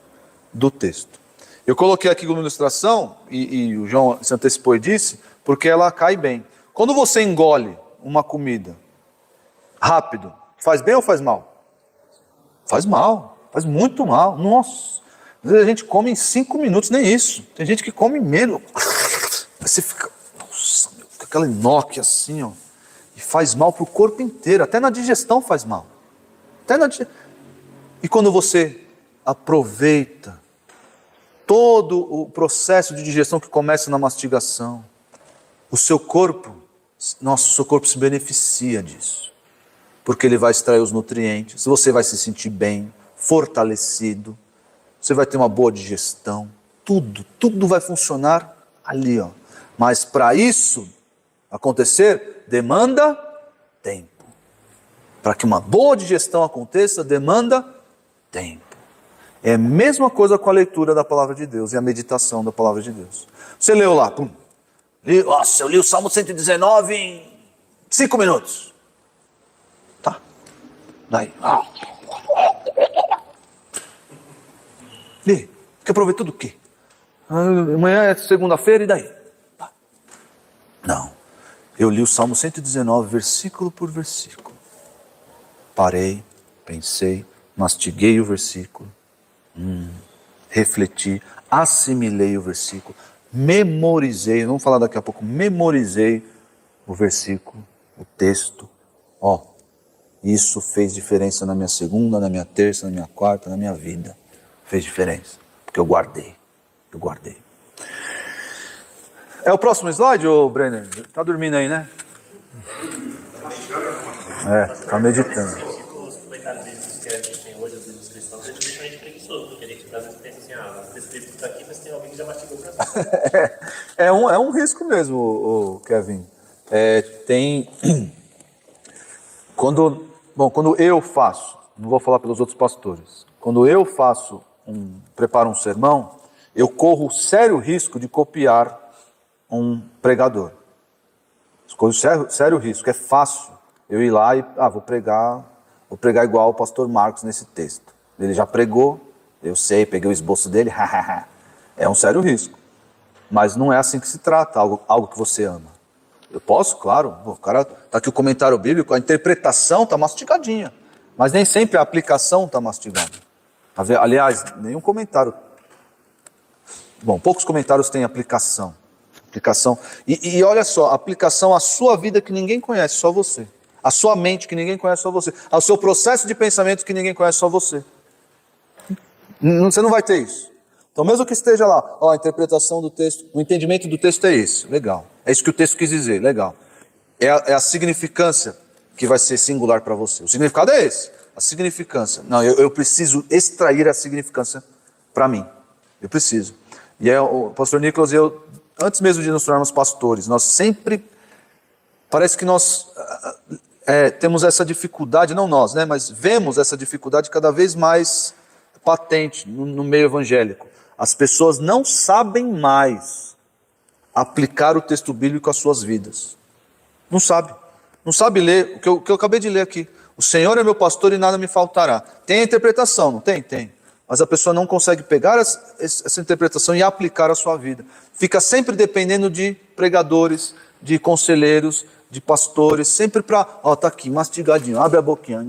do texto. Eu coloquei aqui como ilustração, e o João se antecipou e disse, porque ela cai bem. Quando você engole uma comida rápido, faz bem ou faz mal? Faz mal, faz muito mal. Nossa, às vezes a gente come em 5 minutos, nem isso. Tem gente que come menos. Você fica, nossa, meu, fica aquela inoque assim, ó. E faz mal para o corpo inteiro, até na digestão faz mal. E quando você aproveita todo o processo de digestão que começa na mastigação, o seu corpo se beneficia disso. Porque ele vai extrair os nutrientes, você vai se sentir bem, fortalecido, você vai ter uma boa digestão, tudo vai funcionar ali, ó. Mas para isso acontecer, demanda tempo. Para que uma boa digestão aconteça, demanda tempo. É a mesma coisa com a leitura da palavra de Deus e a meditação da palavra de Deus. Você leu lá, pum. Nossa, eu li o Salmo 119 em 5 minutos. Tá. Daí. Lê. Quer aproveitar tudo o quê? Amanhã é segunda-feira e daí? Tá. Não. Eu li o Salmo 119, versículo por versículo. Parei, pensei, mastiguei o versículo. Refleti, assimilei o versículo, memorizei, vamos falar daqui a pouco, memorizei o versículo, o texto. Isso fez diferença na minha segunda, na minha terça, na minha quarta, na minha vida. Fez diferença, porque eu guardei. É o próximo slide, ô Brenner? Tá dormindo aí, né? Tá meditando. Os comentários bíblicos que a gente tem hoje, os livros cristãos, a gente deixa a gente preguiçoso, porque a gente às vezes pensa assim, esse livro está aqui, mas tem alguém que já mastigou para mim. É um risco mesmo, o Kevin. Quando eu faço, não vou falar pelos outros pastores, quando eu preparo um sermão, eu corro sério risco de copiar um pregador. Corro sério risco, é fácil eu ir lá e vou pregar igual o pastor Marcos nesse texto. Ele já pregou, eu sei, peguei o esboço dele, é um sério risco. Mas não é assim que se trata, algo que você ama. Eu posso, claro, o cara tá aqui o comentário bíblico, a interpretação tá mastigadinha, mas nem sempre a aplicação tá mastigada. Aliás, nenhum comentário. Poucos comentários têm aplicação. E olha só, aplicação à sua vida que ninguém conhece, só você. A sua mente que ninguém conhece, só você. Ao seu processo de pensamento que ninguém conhece, só você. Você não vai ter isso. Então mesmo que esteja lá, a interpretação do texto, o entendimento do texto é esse, legal. É isso que o texto quis dizer, legal. É a significância que vai ser singular para você. O significado é esse, a significância. Não, eu preciso extrair a significância para mim. Eu preciso. E o pastor Nicolas e eu, antes mesmo de nos tornarmos pastores, nós sempre, parece que nós temos essa dificuldade, não nós, né, mas vemos essa dificuldade cada vez mais patente no meio evangélico. As pessoas não sabem mais aplicar o texto bíblico às suas vidas. Não sabe ler o que eu acabei de ler aqui. O Senhor é meu pastor e nada me faltará. Tem a interpretação, não tem? Tem. Mas a pessoa não consegue pegar essa interpretação e aplicar à sua vida. Fica sempre dependendo de pregadores, de conselheiros, de pastores, sempre para, tá aqui, mastigadinho, abre a boquinha.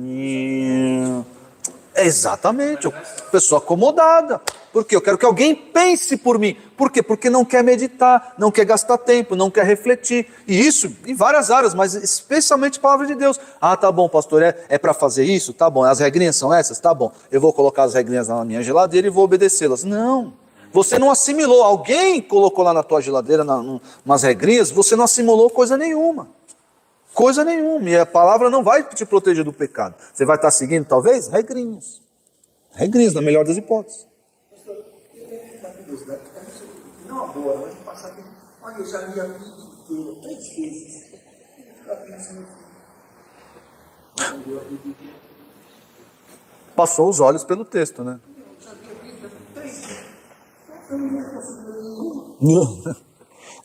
Exatamente, pessoa acomodada. Por quê? Eu quero que alguém pense por mim. Por quê? Porque não quer meditar, não quer gastar tempo, não quer refletir. E isso em várias áreas, mas especialmente a palavra de Deus. Tá bom, pastor, é para fazer isso? Tá bom, as regrinhas são essas? Tá bom, eu vou colocar as regrinhas na minha geladeira e vou obedecê-las. Não, você não assimilou. Alguém colocou lá na tua geladeira umas regrinhas, você não assimilou coisa nenhuma. Coisa nenhuma. E a palavra não vai te proteger do pecado. Você vai estar seguindo, talvez, regrinhas. Regrinhas, na melhor das hipóteses. Não agora, mas passar tempo. Olha, eu já li a Bíblia inteira 3 vezes. Passou os olhos pelo texto, né? Eu já li a Bíblia 3 vezes.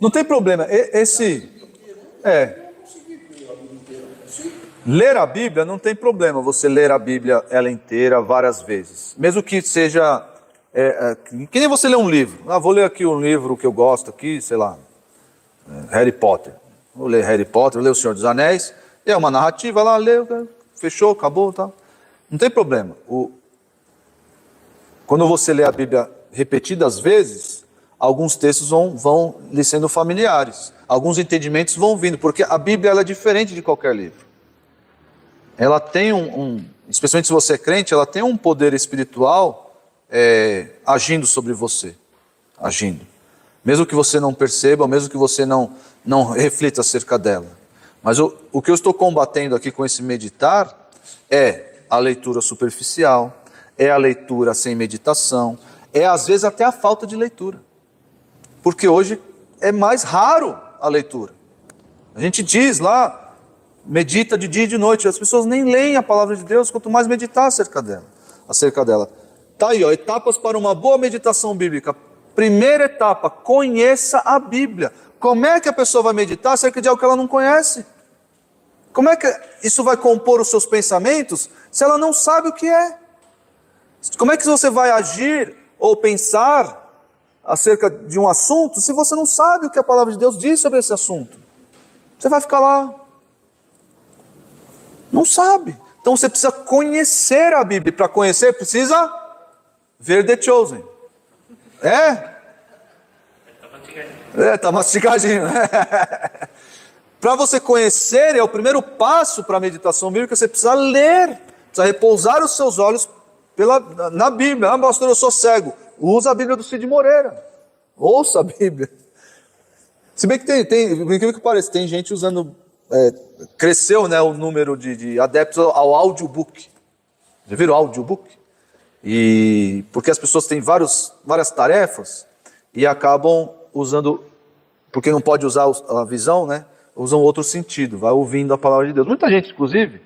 Não tem problema. Ler a Bíblia não tem problema. Você ler a Bíblia ela inteira várias vezes. Mesmo que seja... que nem você ler um livro. Vou ler aqui um livro que eu gosto aqui, sei lá, Harry Potter. Vou ler Harry Potter, vou ler O Senhor dos Anéis. É uma narrativa lá, leu, fechou, acabou, tá? Não tem problema. Quando você lê a Bíblia repetidas vezes, alguns textos vão lhe sendo familiares. Alguns entendimentos vão vindo, porque a Bíblia ela é diferente de qualquer livro. Ela tem especialmente se você é crente, ela tem um poder espiritual agindo sobre você, agindo. Mesmo que você não perceba, mesmo que você não reflita acerca dela. Mas o que eu estou combatendo aqui com esse meditar é a leitura superficial, é a leitura sem meditação, é às vezes até a falta de leitura. Porque hoje é mais raro a leitura. A gente diz lá, medita de dia e de noite, as pessoas nem leem a palavra de Deus, quanto mais meditar acerca dela. Tá aí, ó, etapas para uma boa meditação bíblica. Primeira etapa, conheça a Bíblia. Como é que a pessoa vai meditar acerca de algo que ela não conhece? Como é que isso vai compor os seus pensamentos se ela não sabe o que é? Como é que você vai agir ou pensar acerca de um assunto se você não sabe o que a palavra de Deus diz sobre esse assunto? Você vai ficar lá. Não sabe. Então você precisa conhecer a Bíblia. Para conhecer, precisa ver The Chosen. Tá mastigadinho. Para você conhecer, é o primeiro passo para a meditação bíblica, você precisa ler. Precisa repousar os seus olhos na Bíblia. Ah, pastor, eu sou cego. Usa a Bíblia do Cid Moreira. Ouça a Bíblia. Se bem que tem por incrível que pareça, tem gente usando, cresceu, né, o número de adeptos ao audiobook. Já viram o audiobook? E porque as pessoas têm várias tarefas e acabam usando, porque não pode usar a visão, né, usam outro sentido, vai ouvindo a palavra de Deus. Muita gente, inclusive,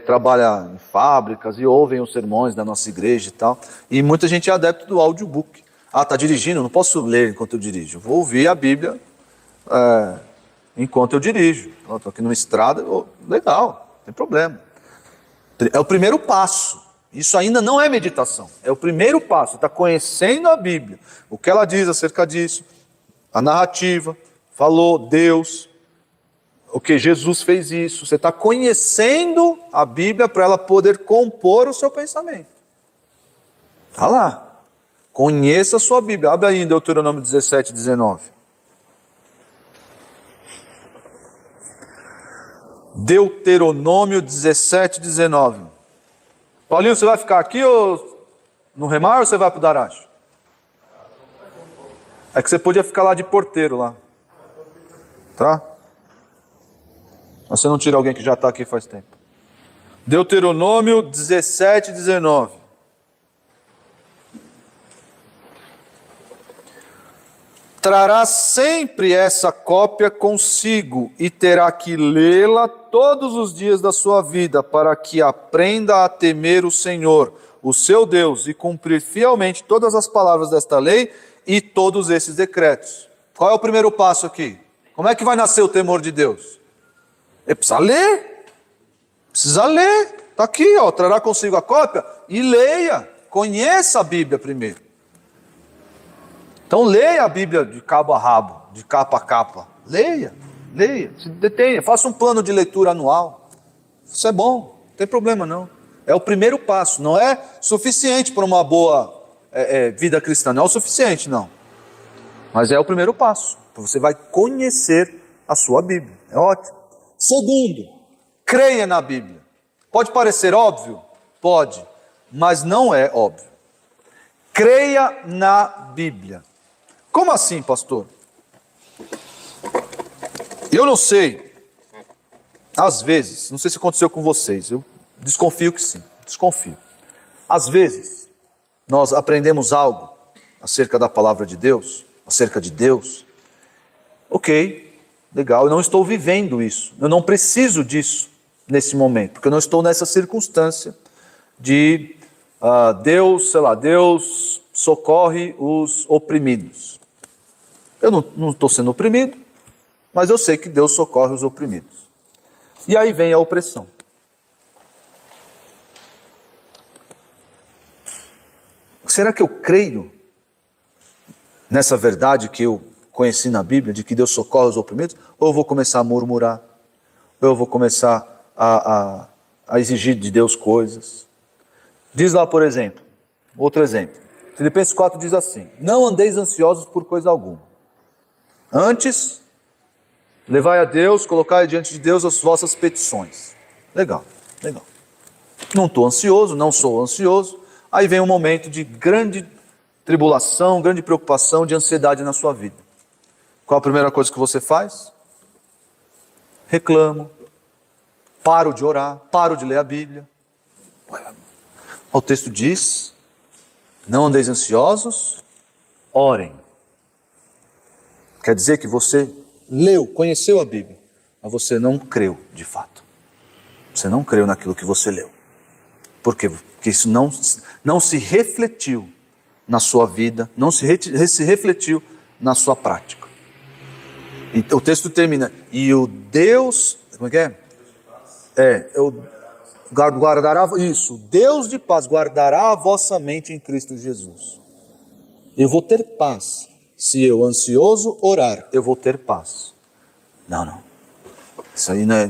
trabalha em fábricas e ouvem os sermões da nossa igreja e tal, e muita gente é adepto do audiobook. Ah, está dirigindo, não posso ler enquanto eu dirijo, vou ouvir a Bíblia enquanto eu dirijo. Estou aqui numa estrada, legal, não tem problema. É o primeiro passo. Isso ainda não é meditação, é o primeiro passo. Você está conhecendo a Bíblia, o que ela diz acerca disso, a narrativa, falou, Deus, o que Jesus fez isso. Você está conhecendo a Bíblia para ela poder compor o seu pensamento. Está lá. Conheça a sua Bíblia. Abre aí em Deuteronômio 17, 19. Deuteronômio 17, 19. Paulinho, você vai ficar aqui ou no Remar ou você vai para o Daracho? É que você podia ficar lá de porteiro lá. Tá? Mas você não tira alguém que já está aqui faz tempo. Deuteronômio 17, 19. Trará sempre essa cópia consigo e terá que lê-la todos os dias da sua vida, para que aprenda a temer o Senhor, o seu Deus, e cumprir fielmente todas as palavras desta lei e todos esses decretos. Qual é o primeiro passo aqui? Como é que vai nascer o temor de Deus? Ele precisa ler. Precisa ler. Está aqui, ó, trará consigo a cópia e leia. Conheça a Bíblia primeiro. Então leia a Bíblia de cabo a rabo, de capa a capa. Leia, se detenha, faça um plano de leitura anual. Isso é bom, não tem problema não. É o primeiro passo, não é suficiente para uma boa vida cristã, não é o suficiente não. Mas é o primeiro passo, você vai conhecer a sua Bíblia, é ótimo. Segundo, creia na Bíblia. Pode parecer óbvio? Pode, mas não é óbvio. Creia na Bíblia. Como assim, pastor? Eu não sei. Às vezes, não sei se aconteceu com vocês, eu desconfio que sim, desconfio. Às vezes, nós aprendemos algo acerca da palavra de Deus, acerca de Deus. Ok, legal, eu não estou vivendo isso, eu não preciso disso nesse momento, porque eu não estou nessa circunstância de Deus, sei lá, Deus socorre os oprimidos. Eu não estou sendo oprimido, mas eu sei que Deus socorre os oprimidos. E aí vem a opressão. Será que eu creio nessa verdade que eu conheci na Bíblia, de que Deus socorre os oprimidos? Ou eu vou começar a murmurar? Ou eu vou começar a exigir de Deus coisas? Diz lá, por exemplo, outro exemplo. Filipenses 4 diz assim: não andeis ansiosos por coisa alguma. Antes, levai a Deus, colocai diante de Deus as vossas petições. Legal, legal. Não estou ansioso, não sou ansioso. Aí vem um momento de grande tribulação, grande preocupação, de ansiedade na sua vida. Qual a primeira coisa que você faz? Reclamo, paro de orar, paro de ler a Bíblia. O texto diz: não andeis ansiosos, orem. Quer dizer que você leu, conheceu a Bíblia, mas você não creu de fato. Você não creu naquilo que você leu. Por quê? Porque isso não se refletiu na sua vida, não se refletiu na sua prática. E o texto termina, e o Deus, como é que é? Guardará, isso, Deus de paz guardará a vossa mente em Cristo Jesus. Eu vou ter paz. Se eu ansioso orar, eu vou ter paz. Não. Isso aí não é...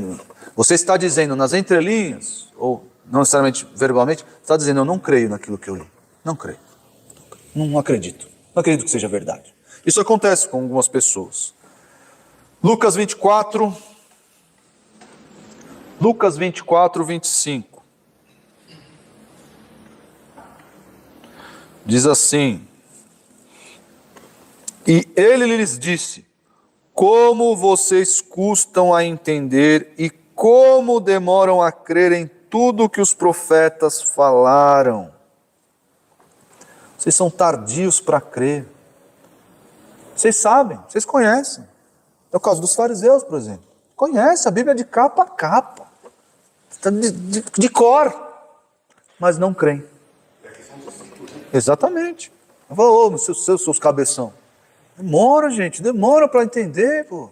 Você está dizendo nas entrelinhas, ou não necessariamente verbalmente, está dizendo, eu não creio naquilo que eu li. Não creio. Não acredito. Não acredito que seja verdade. Isso acontece com algumas pessoas. Lucas 24, 25. Diz assim: e ele lhes disse, como vocês custam a entender e como demoram a crer em tudo o que os profetas falaram. Vocês são tardios para crer. Vocês sabem, vocês conhecem. É o caso dos fariseus, por exemplo. Conhece a Bíblia de capa a capa. De cor. Mas não creem. Exatamente. Falou, seus cabeção. Demora, gente, demora para entender, pô.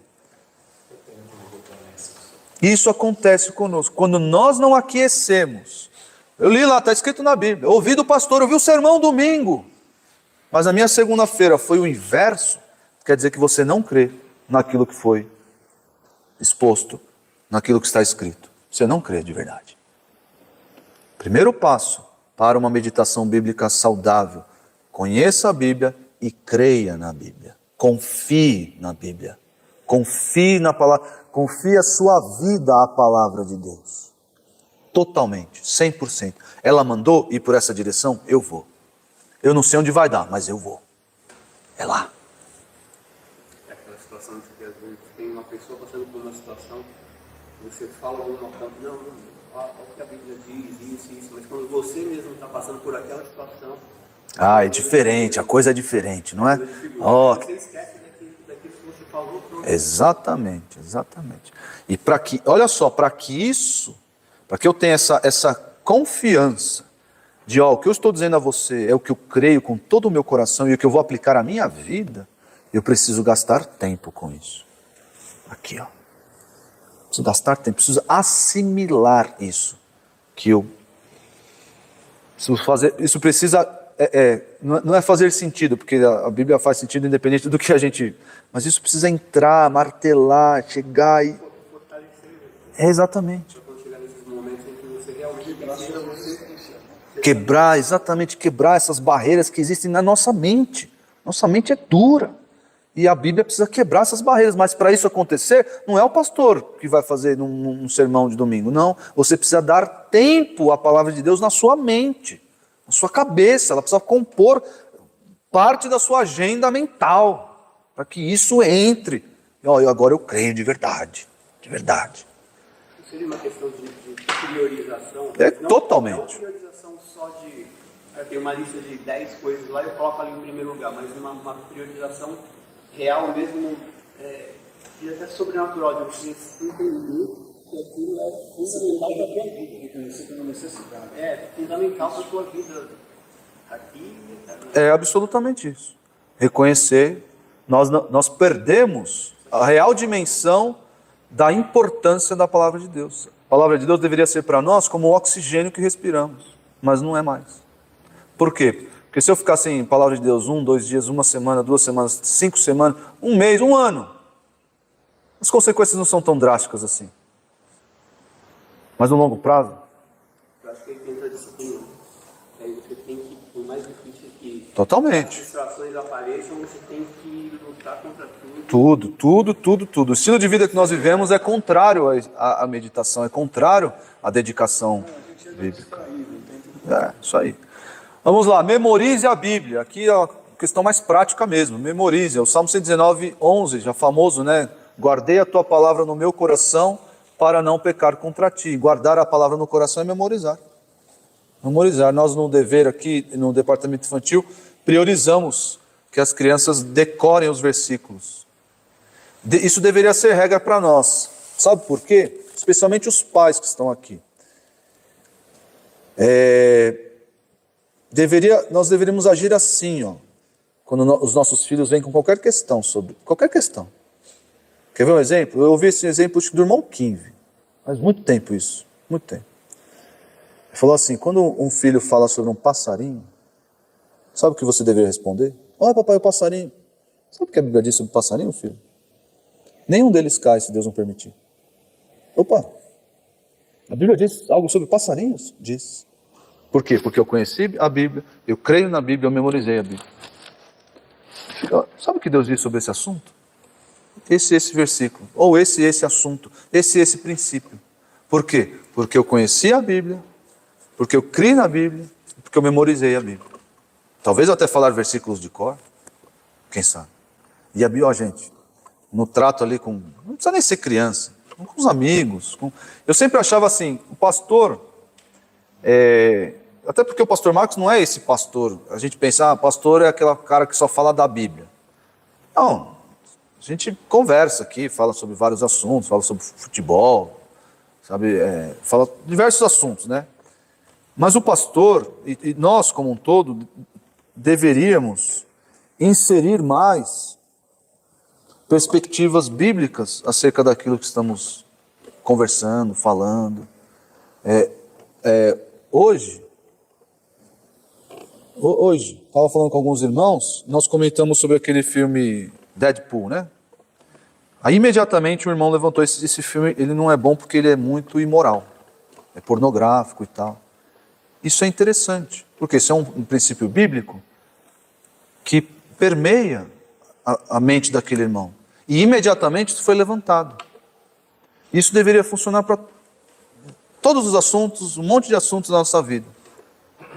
Isso acontece conosco. Quando nós não aquecemos. Eu li lá, está escrito na Bíblia. Ouvi do pastor, ouvi o sermão domingo. Mas a minha segunda-feira foi o inverso. Quer dizer que você não crê naquilo que foi exposto, naquilo que está escrito. Você não crê de verdade. Primeiro passo para uma meditação bíblica saudável. Conheça a Bíblia e creia na Bíblia. Confie na Bíblia. Confie na palavra. Confie a sua vida à palavra de Deus. Totalmente, 100%. Ela mandou ir por essa direção, eu vou. Eu não sei onde vai dar, mas eu vou. É lá. É aquela situação de que às vezes tem uma pessoa passando por uma situação, você fala alguma coisa, não, olha o que a Bíblia diz, isso, mas quando você mesmo está passando por aquela situação... É diferente, a coisa é diferente, não é? Você esquece daquilo que você falou. Exatamente. E para que, olha só, para que eu tenha essa confiança de, o que eu estou dizendo a você é o que eu creio com todo o meu coração e o que eu vou aplicar à minha vida, eu preciso gastar tempo com isso. Aqui, preciso gastar tempo, preciso assimilar isso. Que eu preciso fazer, isso precisa, não é fazer sentido, porque a Bíblia faz sentido independente do que a gente... Mas isso precisa entrar, martelar, chegar e... Exatamente. Quebrar essas barreiras que existem na nossa mente. Nossa mente é dura. E a Bíblia precisa quebrar essas barreiras. Mas para isso acontecer, não é o pastor que vai fazer num sermão de domingo. Não, você precisa dar tempo à palavra de Deus na sua mente, na sua cabeça. Ela precisa compor parte da sua agenda mental, para que isso entre. Agora eu creio de verdade. De verdade. Seria uma questão de priorização? Totalmente. Não priorização só de... Tem uma lista de 10 coisas lá e eu coloco ali em primeiro lugar, mas uma priorização real mesmo, e até sobrenatural, de você entender que aquilo é fundamental para a tua vida, reconhecer como necessidade. É fundamental para a tua vida aqui. É absolutamente isso. Reconhecer, nós perdemos a real dimensão da importância da palavra de Deus. A palavra de Deus deveria ser para nós como o oxigênio que respiramos, mas não é mais. Por quê? Porque se eu ficar sem palavra de Deus 1, 2 dias, 1 semana, 2 semanas, 5 semanas, 1 mês, 1 ano, as consequências não são tão drásticas assim. Mas no longo prazo... Eu acho que ele tenta disciplina. Aí você tem que, por mais difícil que Totalmente. as distrações apareçam, você tem que lutar contra Tudo. O estilo de vida que nós vivemos é contrário à meditação, é contrário à dedicação bíblica. Isso aí. Vamos lá, memorize a Bíblia. Aqui é a questão mais prática mesmo, memorize. É o Salmo 119, 11, já famoso, né? Guardei a tua palavra no meu coração para não pecar contra ti. Guardar a palavra no coração é memorizar. Memorizar. Nós no dever aqui, no departamento infantil, priorizamos que as crianças decorem os versículos. Isso deveria ser regra para nós. Sabe por quê? Especialmente os pais que estão aqui. Nós deveríamos agir assim, ó, quando os nossos filhos vêm com qualquer questão sobre qualquer questão. Quer ver um exemplo? Eu ouvi esse exemplo do irmão Kinve, faz muito tempo isso, muito tempo. Ele falou assim: quando um filho fala sobre um passarinho, sabe o que você deveria responder? Olha, papai, o passarinho. Sabe o que a Bíblia diz sobre o passarinho, filho? Nenhum deles cai, se Deus não permitir. Opa! A Bíblia diz algo sobre passarinhos? Diz. Por quê? Porque eu conheci a Bíblia, eu creio na Bíblia, eu memorizei a Bíblia. Sabe o que Deus diz sobre esse assunto? Esse versículo, ou esse assunto, esse princípio. Por quê? Porque eu conheci a Bíblia, porque eu criei na Bíblia, porque eu memorizei a Bíblia. Talvez até falar versículos de cor, quem sabe. E a Bíblia, ó, gente, no trato ali com, não precisa nem ser criança, com os amigos. Eu sempre achava assim, o pastor, até porque o pastor Marcos não é esse pastor, a gente pensa, pastor é aquele cara que só fala da Bíblia. Não, a gente conversa aqui, fala sobre vários assuntos, fala sobre futebol, sabe, fala diversos assuntos, né? Mas o pastor, e nós como um todo, deveríamos inserir mais perspectivas bíblicas acerca daquilo que estamos conversando, falando. Hoje, estava falando com alguns irmãos, nós comentamos sobre aquele filme Deadpool, né? Aí imediatamente o irmão levantou esse filme, ele não é bom porque ele é muito imoral, é pornográfico e tal. Isso é interessante, porque isso é um princípio bíblico que permeia a mente daquele irmão. E imediatamente isso foi levantado. Isso deveria funcionar para todos os assuntos, um monte de assuntos da nossa vida.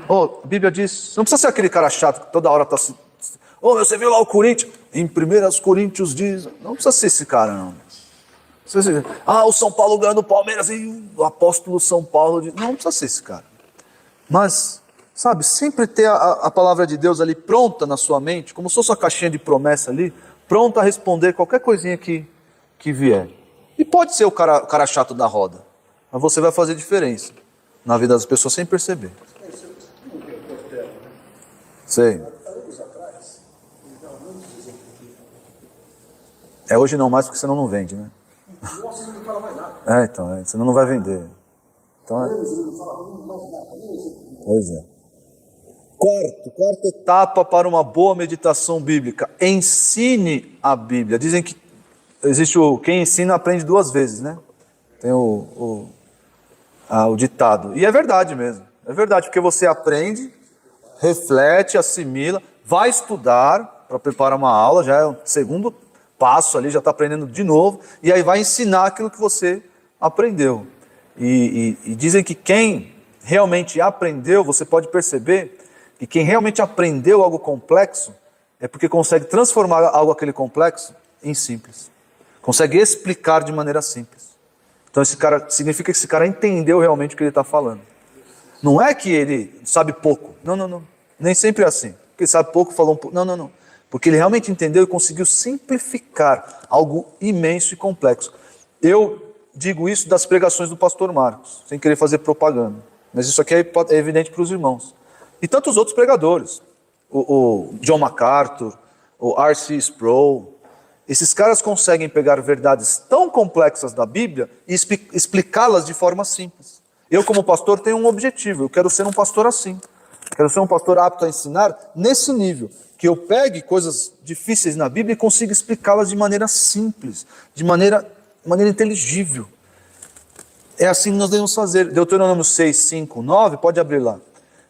A Bíblia diz, não precisa ser aquele cara chato que toda hora está se... você viu lá o Corinthians? Em 1 Coríntios diz... Não precisa ser esse cara, não. O São Paulo ganhando o Palmeiras e o apóstolo São Paulo diz... Não precisa ser esse cara. Mas, sabe, sempre ter a palavra de Deus ali pronta na sua mente, como se fosse uma caixinha de promessa ali, pronta a responder qualquer coisinha que vier. E pode ser o cara chato da roda, mas você vai fazer diferença na vida das pessoas sem perceber. Sei. Hoje não mais, porque senão não vende, né? Então, senão não vai vender. Então, Pois é. Quarta etapa para uma boa meditação bíblica. Ensine a Bíblia. Dizem que existe quem ensina aprende 2 vezes, né? Tem o ditado. E é verdade mesmo. É verdade, porque você aprende, reflete, assimila, vai estudar para preparar uma aula, já é o segundo passo ali, já está aprendendo de novo, e aí vai ensinar aquilo que você aprendeu. E dizem que quem realmente aprendeu, você pode perceber que quem realmente aprendeu algo complexo é porque consegue transformar aquele complexo em simples. Consegue explicar de maneira simples. Então significa que esse cara entendeu realmente o que ele está falando. Não é que ele sabe pouco. Não. Nem sempre é assim. Porque ele sabe pouco, falou um pouco. Não. Porque ele realmente entendeu e conseguiu simplificar algo imenso e complexo. Eu digo isso das pregações do pastor Marcos, sem querer fazer propaganda. Mas isso aqui é evidente para os irmãos. E tantos outros pregadores. O John MacArthur, o R.C. Sproul. Esses caras conseguem pegar verdades tão complexas da Bíblia e explicá-las de forma simples. Eu, como pastor, tenho um objetivo. Eu quero ser um pastor assim. Quero ser um pastor apto a ensinar nesse nível. Que eu pegue coisas difíceis na Bíblia e consiga explicá-las de maneira simples, de maneira inteligível. É assim que nós devemos fazer. Deuteronômio 6, 5, 9, pode abrir lá.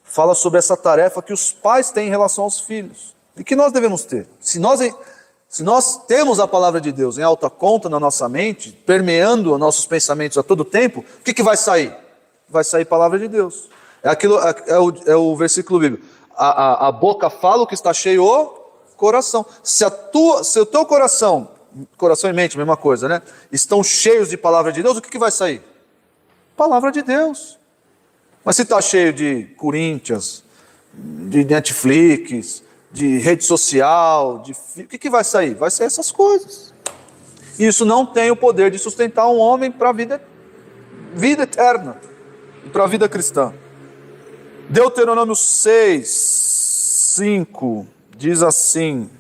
Fala sobre essa tarefa que os pais têm em relação aos filhos. E que nós devemos ter. Se nós temos a palavra de Deus em alta conta na nossa mente, permeando os nossos pensamentos a todo tempo, o que vai sair? Vai sair a palavra de Deus. É o versículo bíblico. A boca fala o que está cheio o coração. Se o teu coração e mente, mesma coisa, né? Estão cheios de palavra de Deus, o que vai sair? Palavra de Deus. Mas se está cheio de Corinthians, de Netflix, de rede social, o que vai sair? Vai sair essas coisas. Isso não tem o poder de sustentar um homem para a vida eterna, para a vida cristã. Deuteronômio 6:5 diz assim: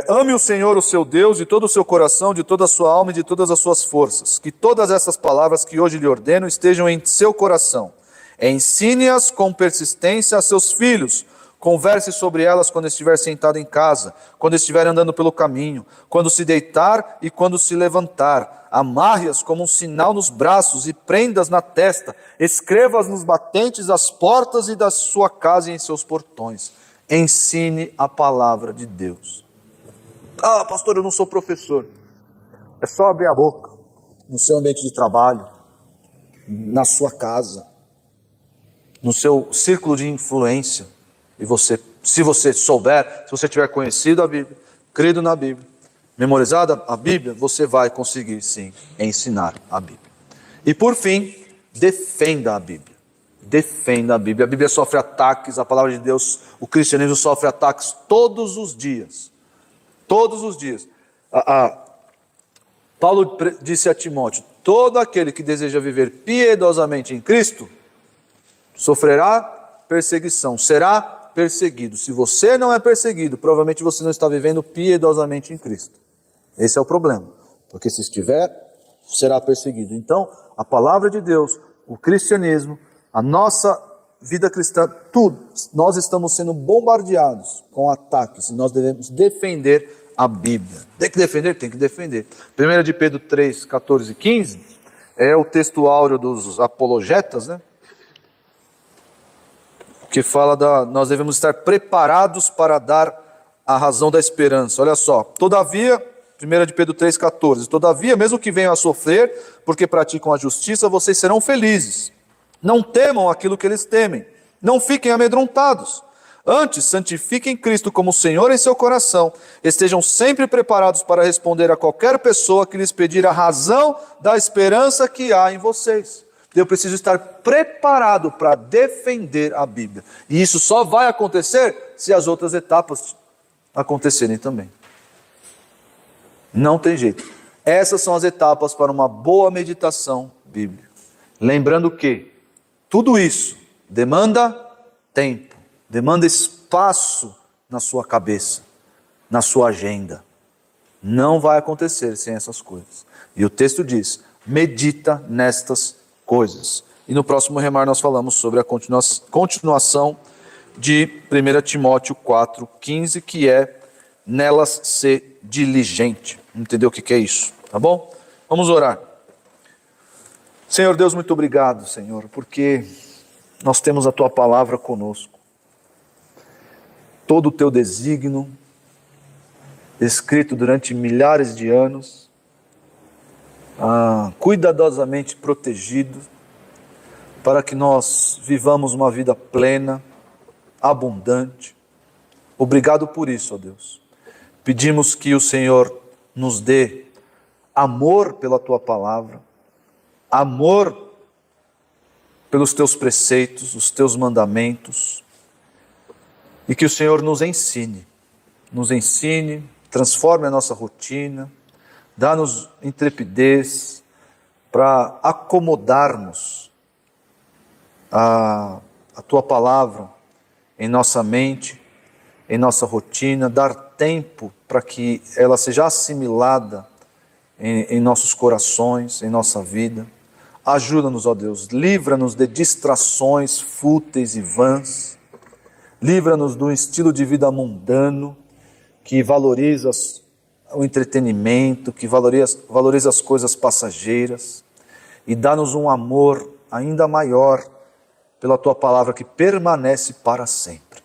ame o Senhor, o seu Deus, de todo o seu coração, de toda a sua alma e de todas as suas forças. Que todas essas palavras que hoje lhe ordeno estejam em seu coração. Ensine-as com persistência a seus filhos. Converse sobre elas quando estiver sentado em casa, quando estiver andando pelo caminho, quando se deitar e quando se levantar. Amarre-as como um sinal nos braços e prenda-as na testa. Escreva-as nos batentes das portas e da sua casa e em seus portões. Ensine a palavra de Deus. Ah, pastor, eu não sou professor. É só abrir a boca no seu ambiente de trabalho, na sua casa, no seu círculo de influência. E você, se você souber, se você tiver conhecido a Bíblia, crido na Bíblia, memorizado a Bíblia, você vai conseguir sim ensinar a Bíblia. E por fim, defenda a Bíblia. Defenda a Bíblia. A Bíblia sofre ataques, a palavra de Deus, o cristianismo sofre ataques todos os dias. Todos os dias. Paulo disse a Timóteo: todo aquele que deseja viver piedosamente em Cristo sofrerá perseguição, será perseguido. Se você não é perseguido, provavelmente você não está vivendo piedosamente em Cristo. Esse é o problema. Porque se estiver, será perseguido. Então, a palavra de Deus, o cristianismo, a nossa vida cristã, tudo, nós estamos sendo bombardeados com ataques e nós devemos defender a Bíblia. Tem que defender? Tem que defender. 1 de Pedro 3, 14 e 15 é o texto áureo dos apologetas, né? Que fala nós devemos estar preparados para dar a razão da esperança. Olha só, todavia, 1 de Pedro 3, 14, todavia, mesmo que venham a sofrer, porque praticam a justiça, vocês serão felizes. Não temam aquilo que eles temem, não fiquem amedrontados. Antes, santifiquem Cristo como Senhor em seu coração, estejam sempre preparados para responder a qualquer pessoa que lhes pedir a razão da esperança que há em vocês. Eu preciso estar preparado para defender a Bíblia. E isso só vai acontecer se as outras etapas acontecerem também. Não tem jeito. Essas são as etapas para uma boa meditação bíblica. Lembrando que tudo isso demanda tempo, demanda espaço na sua cabeça, na sua agenda. Não vai acontecer sem essas coisas. E o texto diz: medita nestas coisas. E no próximo remar nós falamos sobre a continuação de 1 Timóteo 4,15, que é nelas ser diligente. Entendeu o que é isso? Tá bom? Vamos orar. Senhor Deus, muito obrigado, Senhor, porque nós temos a Tua palavra conosco. Todo o Teu desígnio, escrito durante milhares de anos, cuidadosamente protegido, para que nós vivamos uma vida plena, abundante. Obrigado por isso, ó Deus. Pedimos que o Senhor nos dê amor pela Tua palavra, amor pelos Teus preceitos, os Teus mandamentos, e que o Senhor nos ensine, transforme a nossa rotina, dá-nos intrepidez para acomodarmos a Tua palavra em nossa mente, em nossa rotina, dar tempo para que ela seja assimilada em nossos corações, em nossa vida. Ajuda-nos, ó Deus, livra-nos de distrações fúteis e vãs, livra-nos de um estilo de vida mundano que valoriza o entretenimento, que valoriza as coisas passageiras, e dá-nos um amor ainda maior pela Tua palavra que permanece para sempre.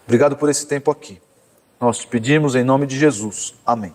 Obrigado por esse tempo aqui. Nós te pedimos em nome de Jesus. Amém.